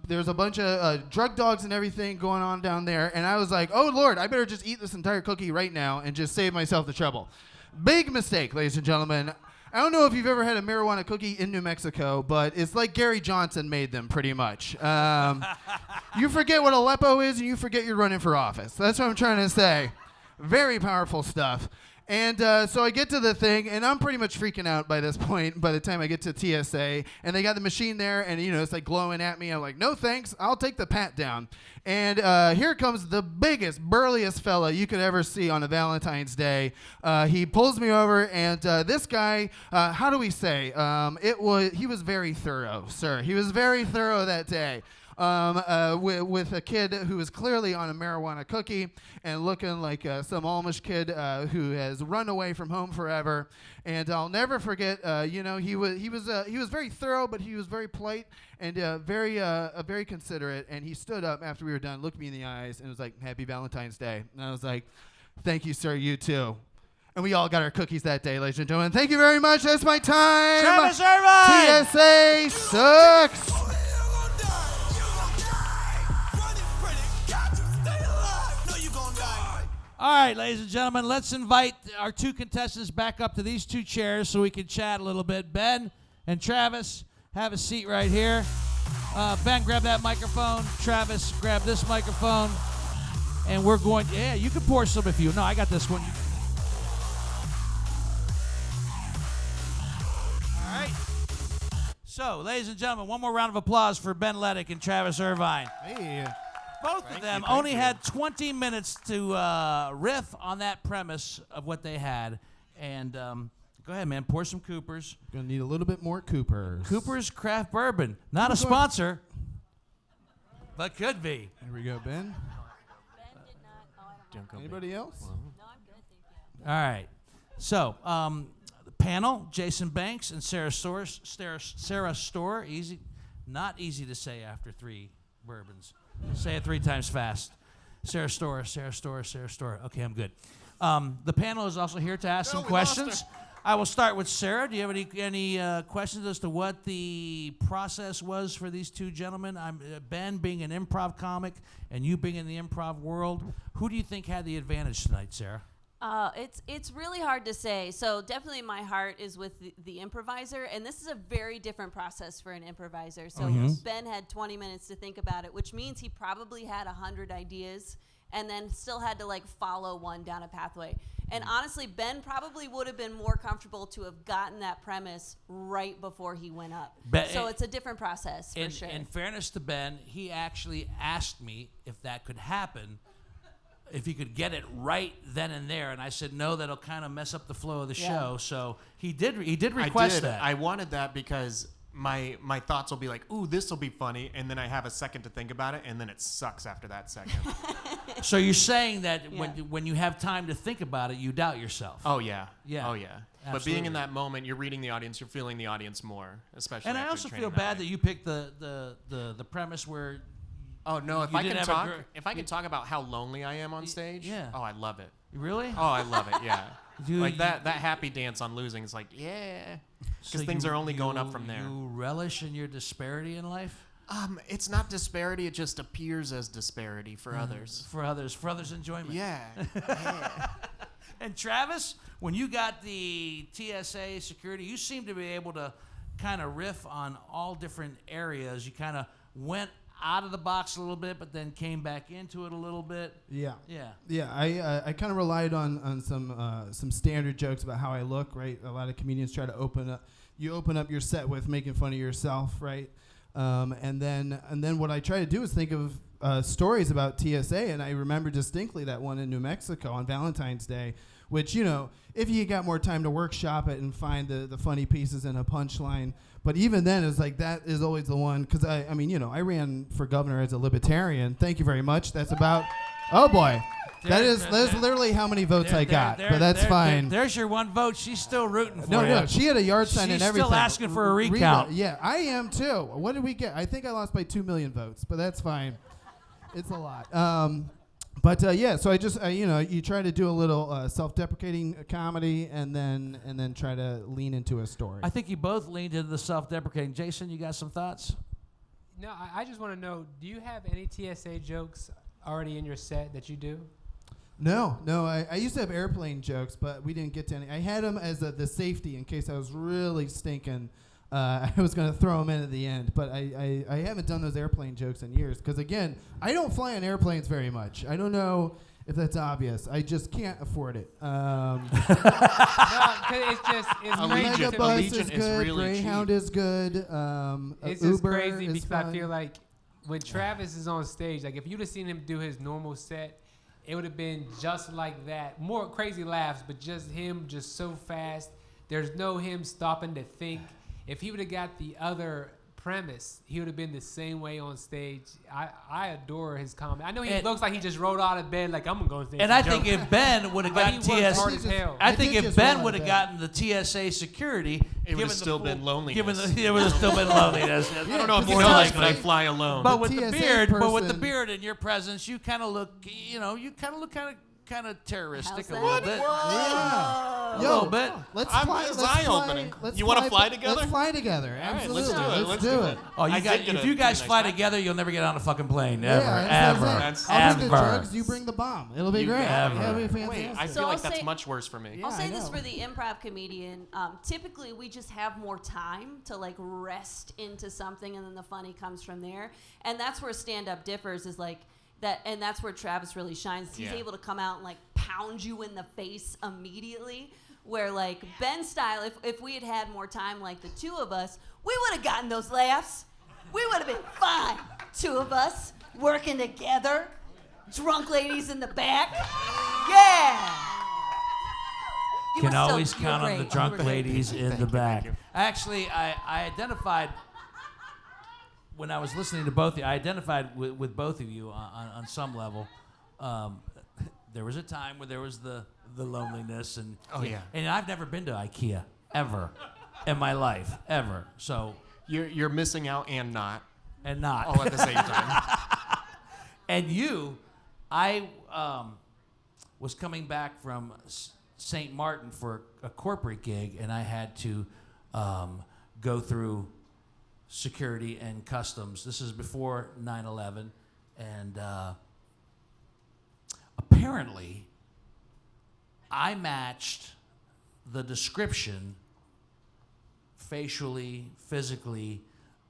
there's a bunch of drug dogs and everything going on down there. And I was like, oh, Lord, I better just eat this entire cookie right now and just save myself the trouble. Big mistake, ladies and gentlemen. I don't know if you've ever had a marijuana cookie in New Mexico, but it's like Gary Johnson made them, pretty much. You forget what Aleppo is, and you forget you're running for office. That's what I'm trying to say. Very powerful stuff. And so I get to the thing, and I'm pretty much freaking out by this point by the time I get to TSA. And they got the machine there, and, you know, it's like glowing at me. I'm like, no thanks, I'll take the pat down. And here comes the biggest, burliest fella you could ever see on a Valentine's Day. He pulls me over, and this guy, how do we say? He was very thorough, sir. He was very thorough that day. With a kid who was clearly on a marijuana cookie and looking like some Amish kid who has run away from home forever. And I'll never forget, you know, he was very thorough, but he was very polite and very considerate. And he stood up after we were done, looked me in the eyes, and was like, "Happy Valentine's Day." And I was like, "Thank you, sir. You too." And we all got our cookies that day, ladies and gentlemen. Thank you very much. That's my time. Travis Irvine! TSA sucks. All right, ladies and gentlemen, let's invite our two contestants back up to these two chairs so we can chat a little bit. Ben and Travis, have a seat right here. Ben, grab that microphone. Travis, grab this microphone. And we're going, yeah, you can pour some if you, no, I got this one. All right. So, ladies and gentlemen, one more round of applause for Ben Leddick and Travis Irvine. Hey. Both of them only had 20 minutes to riff on that premise of what they had. And go ahead, man. Pour some Cooper's. Gonna need a little bit more Cooper's. Cooper's Craft Bourbon. Not a sponsor, but could be. Here we go, Ben. Ben did not. Oh, I don't know. Anybody else? No, I'm good, thank you. All right. So, the panel, Jason Banks and Sarah Storr. Easy, not easy to say after 3 bourbons. Say it 3 times fast. Sarah Storr. Okay, I'm good. The panel is also here to ask some questions. I will start with Sarah. Do you have any questions as to what the process was for these two gentlemen? Ben being an improv comic and you being in the improv world. Who do you think had the advantage tonight, Sarah? It's really hard to say. So definitely my heart is with the improviser, and this is a very different process for an improviser. So Ben had 20 minutes to think about it, which means he probably had 100 ideas and then still had to like follow one down a pathway. And honestly, Ben probably would have been more comfortable to have gotten that premise right before he went up. So it's a different process, for sure. In fairness to Ben, he actually asked me if that could happen, if he could get it right then and there, and I said no, that'll kind of mess up the flow of the show. So he did request that. I wanted that because my thoughts will be like, ooh, this will be funny, and then I have a second to think about it, and then it sucks after that second. So you're saying that when you have time to think about it, you doubt yourself. Oh yeah. Yeah. Oh yeah. Absolutely. But being in that moment, you're reading the audience, you're feeling the audience more, especially. And I after also training feel bad night. that you picked the premise where. Oh no! If you I didn't can have a talk, gr- if I can talk about how lonely I am on stage, yeah. Oh, I love it. Really? Oh, I love it. Yeah. You- that happy dance on losing is like, yeah, because So things you- are only going up you- from there. You relish in your disparity in life? It's not disparity. It just appears as disparity for others. For others' enjoyment. Yeah. And Travis, when you got the TSA security, you seem to be able to kind of riff on all different areas. You kind of went out of the box a little bit, but then came back into it a little bit. Yeah. Yeah. I kind of relied on some standard jokes about how I look, right? A lot of comedians try to open up your set with making fun of yourself, right? And then what I try to do is think of stories about TSA, and I remember distinctly that one in New Mexico on Valentine's Day, which, you know, if you got more time to workshop it and find the funny pieces and a punchline. But even then, it's like that is always the one, because I mean, you know, I ran for governor as a libertarian. Thank you very much. That's about, oh boy. That's literally how many votes I got, but that's fine. There's your one vote. She's still rooting for you. No, she had a yard sign and everything. She's still asking for a recount. Yeah, I am too. What did we get? I think I lost by 2 million votes, but that's fine. It's a lot. Yeah, so I just, you try to do a little self-deprecating comedy and then try to lean into a story. I think you both leaned into the self-deprecating. Jason, you got some thoughts? No, I just want to know, do you have any TSA jokes already in your set that you do? No. I used to have airplane jokes, but we didn't get to any. I had them as the safety in case I was really stinking. I was going to throw them in at the end, but I haven't done those airplane jokes in years. Because, again, I don't fly on airplanes very much. I don't know if that's obvious. I just can't afford it. No, 'cause it's crazy. Megabus is is good. really Greyhound cheap. is good. It's Uber just crazy is because fun. I feel like when Travis is on stage, like if you'd have seen him do his normal set, it would have been just like that. More crazy laughs, but just him just so fast. There's no him stopping to think. If he would have got the other premise, he would have been the same way on stage. I adore his comedy. I know he looks like he just rolled out of bed like, I'm going to go on stage. And I think if Ben would have gotten works hard as TSA, hell. I think did if just Ben roll would out have of gotten the TSA security, It would have still been loneliness. It would have still been loneliness. I don't know if you More know this, like but I fly alone. But with the TSA beard, person- in your presence, you kind of look, kind of terroristic How's a that? little bit. Yeah. A little bit. Let's I'm fly. just Let's eye-opening. fly. Let's You wanna fly b- together? Let's fly together. All right, Absolutely. let's do it. Let's do it. Oh, I did get if a you guys pretty fly nice together, you'll never get on a fucking plane. Yeah, Ever. that's I'll bring the Ever. drugs. You bring the bomb. It'll be You great. ever. It'll be Wait, fantastic. I So feel I'll like that's say- much worse for me. Yeah, I'll say I this know. for the improv comedian. Typically, we just have more time to like rest into something, and then the funny comes from there. And that's where stand-up differs. Is like that, and that's where Travis really shines. He's Yeah. able to come out and like pound you in the face immediately. Where like Ben style, if we had had more time, like the two of us, we would have gotten those laughs. We would have been fine. Two of us working together, drunk ladies in the back. Yeah. You Can were still- always you were count on the great. drunk You were great. ladies in the back. you. Actually, I identified when I was listening to both of you. I identified with both of you on some level. There was a time where there was the loneliness and and I've never been to IKEA ever in my life ever. So You're missing out and not not all at the same time. And I was coming back from St. Martin for a corporate gig, and I had to go through security and customs. This is before 9/11, and apparently I matched the description facially, physically,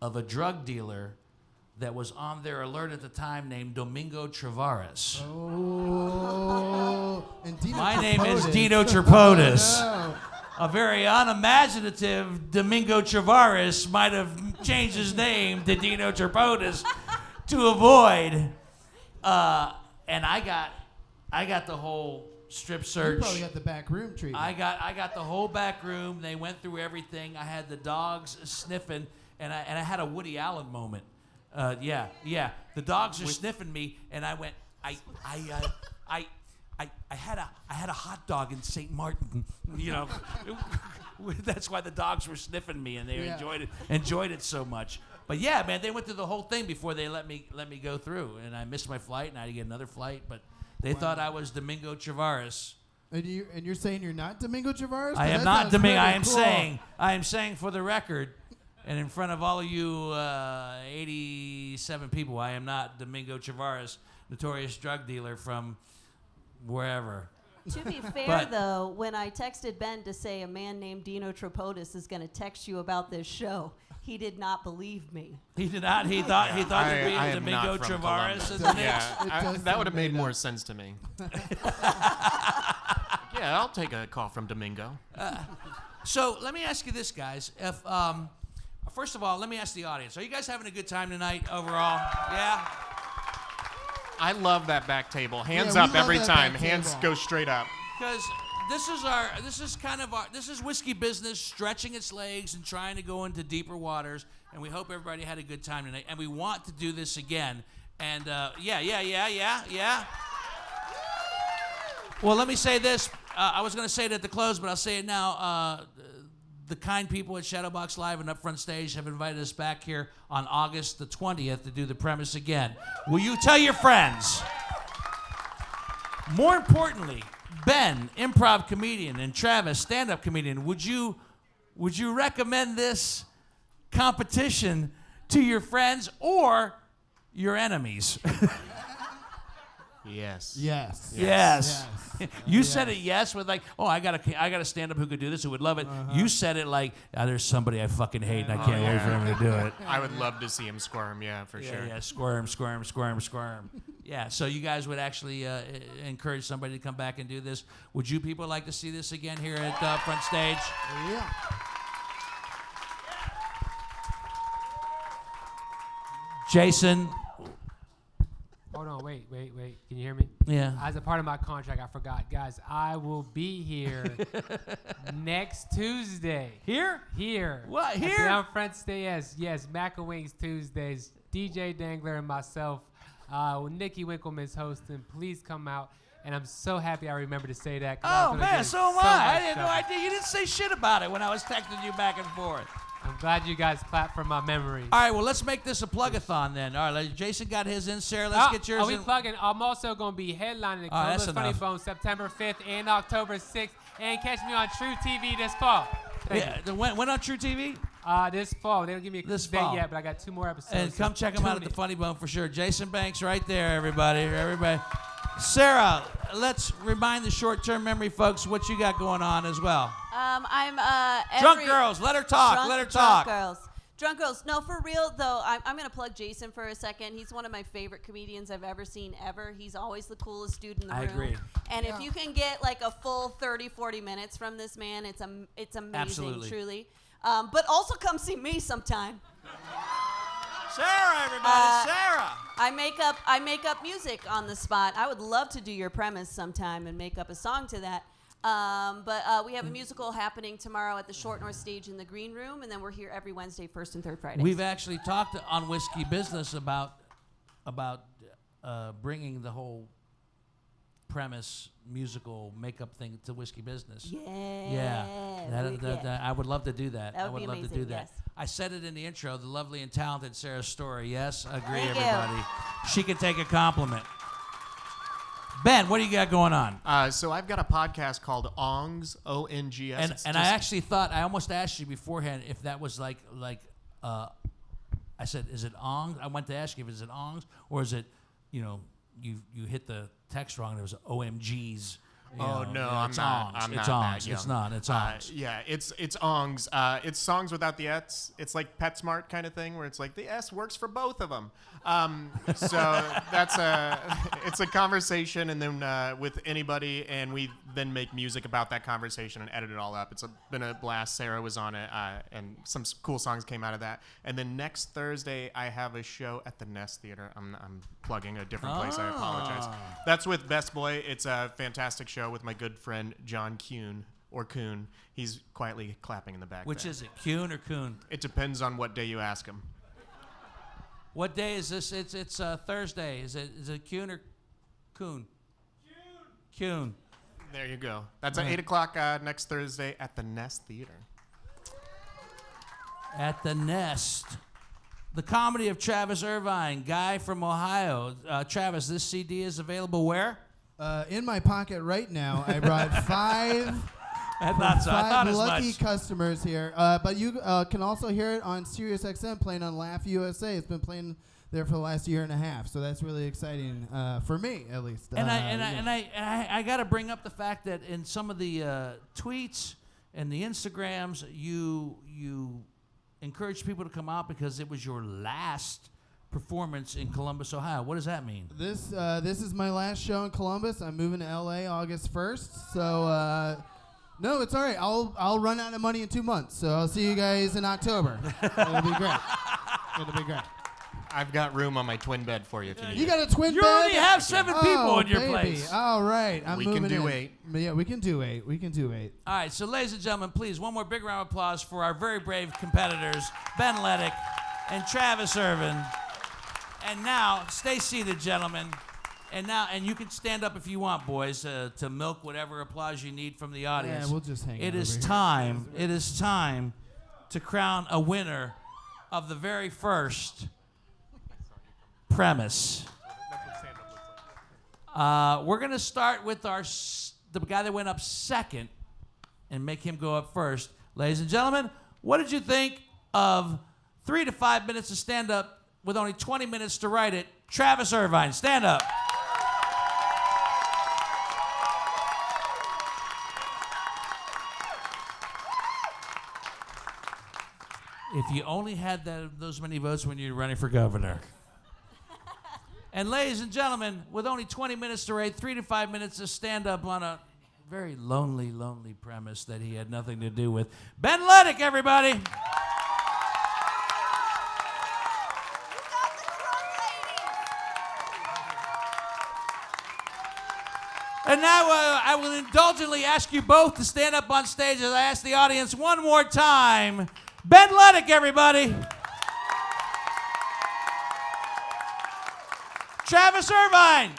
of a drug dealer that was on their alert at the time named Domingo Travares. Oh, and Dino My name name is Dino Tripodis. No. A very unimaginative Domingo Travaris might have changed his name to Dino Tripodis to avoid. And I got the whole strip You search. probably got the back room treatment. I got the whole back room. They went through everything. I had the dogs sniffing, and I had a Woody Allen moment. Yeah. The dogs are sniffing me, and I went. I had a hot dog in St. Martin. You know, that's why the dogs were sniffing me, and they enjoyed it so much. But yeah, man, they went through the whole thing before they let me go through, and I missed my flight, and I had to get another flight, but. They thought I was Domingo Travaris. And you're saying you're not Domingo Travaris? I am That not sounds Domingo. pretty I am saying for the record, and in front of all of you 87 people, I am not Domingo Travaris, notorious drug dealer from wherever. To be fair, But- though, when I texted Ben to say a man named Dino Tripodis is going to text you about this show, he did not believe me. He did not. He thought it'd be I am Domingo not from Travaris. Columbus. And the Yeah, It does that would have sound made made more up. sense to me. Yeah, I'll take a call from Domingo. So let me ask you this, guys. If first of all, let me ask the audience: are you guys having a good time tonight overall? Yeah. I love that back table. Hands Yeah, we up love every that time. back Hands table. go straight up. Because this is whiskey business stretching its legs and trying to go into deeper waters, and we hope everybody had a good time tonight, and we want to do this again. And yeah. Well, let me say this. I was going to say it at the close, but I'll say it now. The kind people at Shadowbox Live and Upfront Stage have invited us back here on August the 20th to do the premise again. Will you tell your friends? More importantly, Ben, improv comedian, and Travis, stand-up comedian, would you recommend this competition to your friends or your enemies? Yes. Yes. Yes. Yes. You said it yes with like, oh, I got a stand-up who could do this, who would love it. You said it like, there's somebody I fucking hate and I can't wait for him to do it. I would love to see him squirm, yeah, for sure. Yeah, squirm. Yeah, so you guys would actually encourage somebody to come back and do this. Would you people like to see this again here at Front Stage? Yeah. Jason? Hold on, wait. Can you hear me? Yeah. As a part of my contract, I forgot. Guys, I will be here next Tuesday. Here? Here. What, At here? the Upfront Stage, yes. Mac and Wings Tuesdays. DJ Dangler and myself. Nikki Winkleman's hosting. Please come out. And I'm so happy I remembered to say that. 'cause I was Oh, gonna man, get so am much I. I had no stuff. idea. You didn't say shit about it when I was texting you back and forth. I'm glad you guys clapped for my memory. All right, well, let's make this a plug-a-thon then. All right, Jason got his in. Sarah, let's get yours Are we in. plugging? I'm also going to be headlining the Oh, that's Columbus Funny enough. Bone September 5th and October 6th. And catch me on True TV this fall. Thank Yeah, when on True TV? you. This fall. They don't give me a This date fall. yet, but I got 2 more episodes. And come check him tune out at the in. Funny Bone for sure. Jason Banks right there, everybody. Sarah, let's remind the short-term memory folks what you got going on as well. I'm Drunk girls, let her talk. Let her talk. Drunk girls. No, for real though, I'm gonna plug Jason for a second. He's one of my favorite comedians I've ever seen ever. He's always the coolest dude in the I room. agree. And if you can get like a full 30, 40 minutes from this man, it's amazing, Absolutely. truly. But also come see me sometime. Sarah, everybody, Sarah. I make up music on the spot. I would love to do your premise sometime and make up a song to that. But we have a musical happening tomorrow at the Short North Stage in the Green Room, and then we're here every Wednesday, first and third Fridays. We've actually talked on Whiskey Business about bringing the whole premise musical makeup thing to Whiskey Business. Yeah. I would love to do that. That I would would be love to do amazing, that. yes. I said it in the intro, the lovely and talented Sarah Story. Yes, agree, Thank you. everybody. She can take a compliment. Ben, what do you got going on? So I've got a podcast called Ongs, O-N-G-S. And It's I just- actually thought, I almost asked you beforehand if that was like I said, is it ongs? I went to ask you if it's ongs or is it, you hit the text wrong and it was OMGs Oh no, I'm it's not. ongs. I'm It's not ongs. that young. It's not. It's ongs. Yeah, it's ongs. It's songs without the S. It's like PetSmart kind of thing where it's like the S works for both of them. So that's it's a conversation, and then with anybody, and we then make music about that conversation and edit it all up. It's been a blast. Sarah was on it, and some cool songs came out of that. And then next Thursday, I have a show at the Nest Theater. I'm plugging a different place. I apologize. That's with Best Boy. It's a fantastic show with my good friend John Kuhn, or Kuhn. He's quietly clapping in the back. Which there. is it, Kuhn or Kuhn? It depends on what day you ask him. What day is this? It's Thursday. Is it Kuhn or Kuhn? Kuhn. There you go. That's at 8 o'clock next Thursday at the Nest Theater. At the Nest. The comedy of Travis Irvine, guy from Ohio. Travis, this CD is available where? In my pocket right now, I brought five lucky much. customers here. But you can also hear it on Sirius XM playing on Laugh USA. It's been playing there for the last year and a half, so that's really exciting for me, at least. And I got to bring up the fact that in some of the tweets and the Instagrams, you encouraged people to come out because it was your last performance in Columbus, Ohio. What does that mean? This is my last show in Columbus. I'm moving to LA August 1st. So no, it's all right. I'll run out of money in 2 months. So I'll see you guys in October. It'll be great. It'll be great. I've got room on my twin bed for you if you need You it. got a twin You bed? already have 7 people in your baby. place. All right. I'm We moving can do in. 8. Yeah, we can do 8. We can do 8. All right, so ladies and gentlemen, please, one more big round of applause for our very brave competitors, Ben Leddick and Travis Irvine. And now, stay seated, gentlemen. And you can stand up if you want, boys, to milk whatever applause you need from the audience. Yeah, we'll just hang It out is over here. time. It is time to crown a winner of the very first premise. We're going to start with the guy that went up second and make him go up first. Ladies and gentlemen, what did you think of 3 to 5 minutes of stand-up with only 20 minutes to write it? Travis Irvine, stand up. If you only had those many votes when you were running for governor. And ladies and gentlemen, with only 20 minutes to write, 3 to 5 minutes to stand up on a very lonely, lonely premise that he had nothing to do with, Ben Leddick, everybody. And now I will indulgently ask you both to stand up on stage as I ask the audience one more time. Ben Leddick, everybody. Travis Irvine.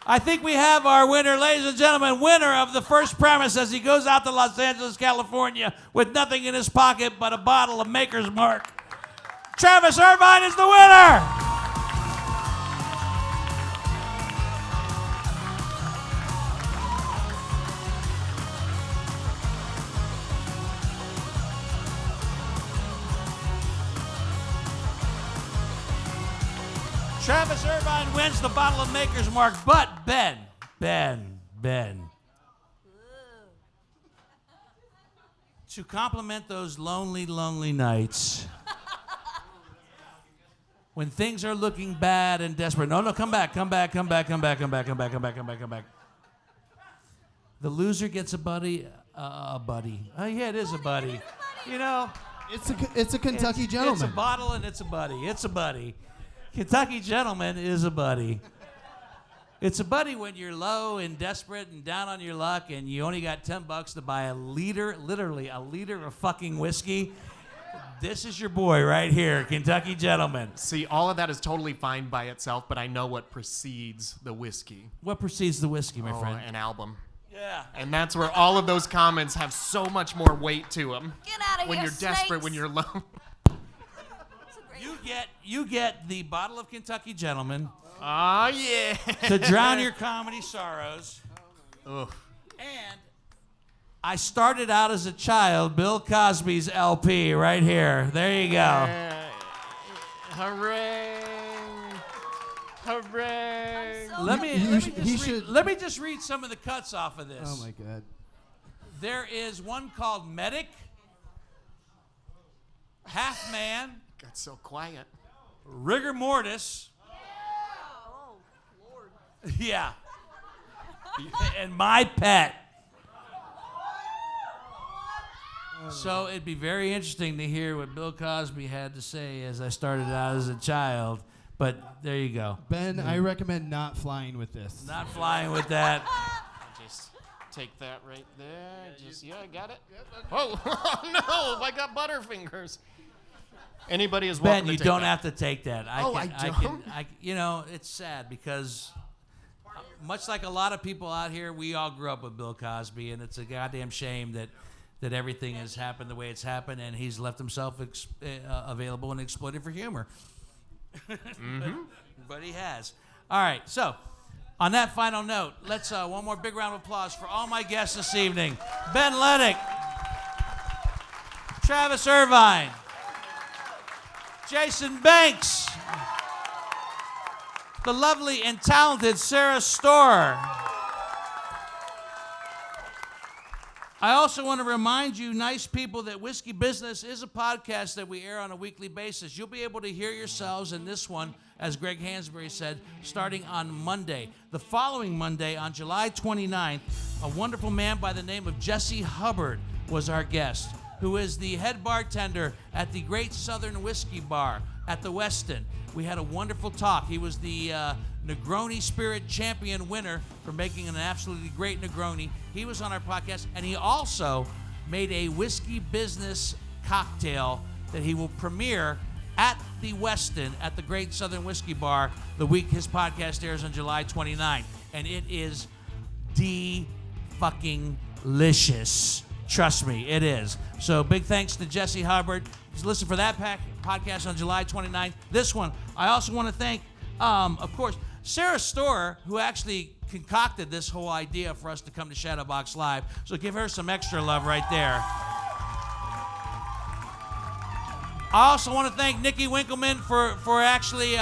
I think we have our winner, ladies and gentlemen, winner of the first premise as he goes out to Los Angeles, California with nothing in his pocket but a bottle of Maker's Mark. Travis Irvine is the winner. Travis Irvine wins the bottle of Maker's Mark, but Ben. To compliment those lonely, lonely nights, when things are looking bad and desperate. No, come back. The loser gets a buddy. Oh, yeah, it is a buddy. You know, It's a Kentucky gentleman. It's a bottle and it's a buddy. It's a buddy. Kentucky Gentleman is a buddy. It's a buddy when you're low and desperate and down on your luck and you only got $10 to buy literally a liter of fucking whiskey. This is your boy right here, Kentucky Gentleman. See, all of that is totally fine by itself, but I know what precedes the whiskey. What precedes the whiskey, my friend? An album. Yeah. And that's where all of those comments have so much more weight to them. Get out of when here, you're desperate, snakes. when you're low. You get the bottle of Kentucky Gentleman Oh, yeah. to drown your comedy sorrows. Ugh. And I started out as a child, Bill Cosby's LP right here. There you go. Hooray. Hooray! So Let me let me just read some of the cuts off of this. Oh my God. There is one called Medic, Half Man, Got so quiet. Rigor Mortis. Oh, Lord. Yeah. And My Pet. So it'd be very interesting to hear what Bill Cosby had to say as I started out as a child. But there you go. Ben, I recommend not flying with this. Not flying with that. Just take that right there. I got it. Oh, no, I got butterfingers. Anybody is welcome Ben, to you take don't that. have to take that. I don't? You know, it's sad because much like a lot of people out here, we all grew up with Bill Cosby, and it's a goddamn shame that everything has happened the way it's happened, and he's left himself available and exploited for humor. But he has. All right, so on that final note, let's one more big round of applause for all my guests this evening. Ben Leddick, Travis Irvine, Jason Banks, the lovely and talented Sarah Storer. I also want to remind you, nice people, that Whiskey Business is a podcast that we air on a weekly basis. You'll be able to hear yourselves in this one, as Greg Hansberry said, starting on Monday. The following Monday, on July 29th, a wonderful man by the name of Jesse Hubbard was our guest, who is the head bartender at the Great Southern Whiskey Bar at the Westin. We had a wonderful talk. He was the Negroni Spirit Champion winner for making an absolutely great Negroni. He was on our podcast, and he also made a whiskey business cocktail that he will premiere at the Westin at the Great Southern Whiskey Bar the week his podcast airs on July 29th. And it is fucking-licious. Trust me, it is. So big thanks to Jesse Hubbard. Listen for that podcast on July 29th. This one, I also want to thank, of course, Sarah Storer, who actually concocted this whole idea for us to come to Shadowbox Live. So give her some extra love right there. I also want to thank Nikki Winkleman for actually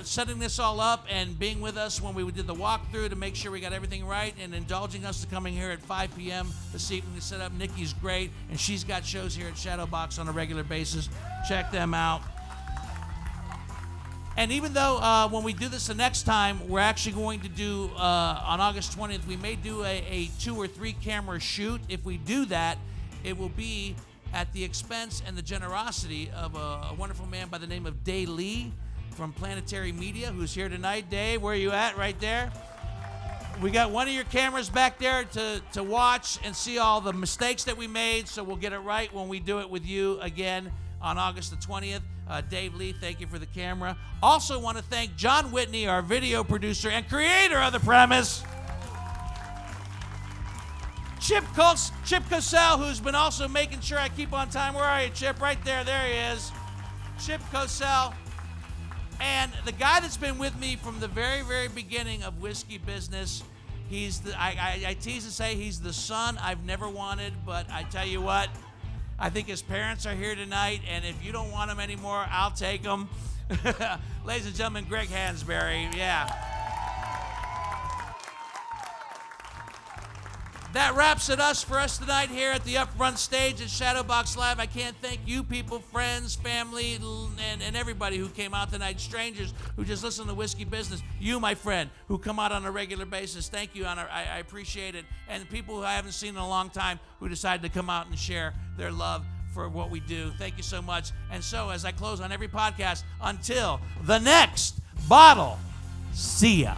setting this all up and being with us when we did the walkthrough to make sure we got everything right, and indulging us to coming here at 5 p.m. this evening to set up. Nikki's great, and she's got shows here at Shadowbox on a regular basis. Check them out. And even though when we do this the next time, we're actually going to do, on August 20th, we may do a 2 or 3 camera shoot. If we do that, it will be at the expense and the generosity of a wonderful man by the name of Day Lee from Planetary Media, who's here tonight. Dave, where are you at? Right there. We got one of your cameras back there to watch and see all the mistakes that we made, so we'll get it right when we do it with you again on August the 20th. Dave Lee, thank you for the camera. Also want to thank John Whitney, our video producer and creator of The Premise. Chip Cosell, who's been also making sure I keep on time. Where are you, Chip? Right there. There he is. Chip Cosell. And the guy that's been with me from the very, very beginning of Whiskey Business. He's I tease and say he's the son I've never wanted, but I tell you what, I think his parents are here tonight, and if you don't want him anymore, I'll take him. Ladies and gentlemen, Greg Hansberry. Yeah. That wraps it for us tonight here at the Upfront Stage at Shadowbox Live. I can't thank you people, friends, family, and everybody who came out tonight, strangers who just listen to Whiskey Business. You, my friend, who come out on a regular basis, thank you. I appreciate it. And people who I haven't seen in a long time who decided to come out and share their love for what we do. Thank you so much. And so, as I close on every podcast, until the next bottle, see ya.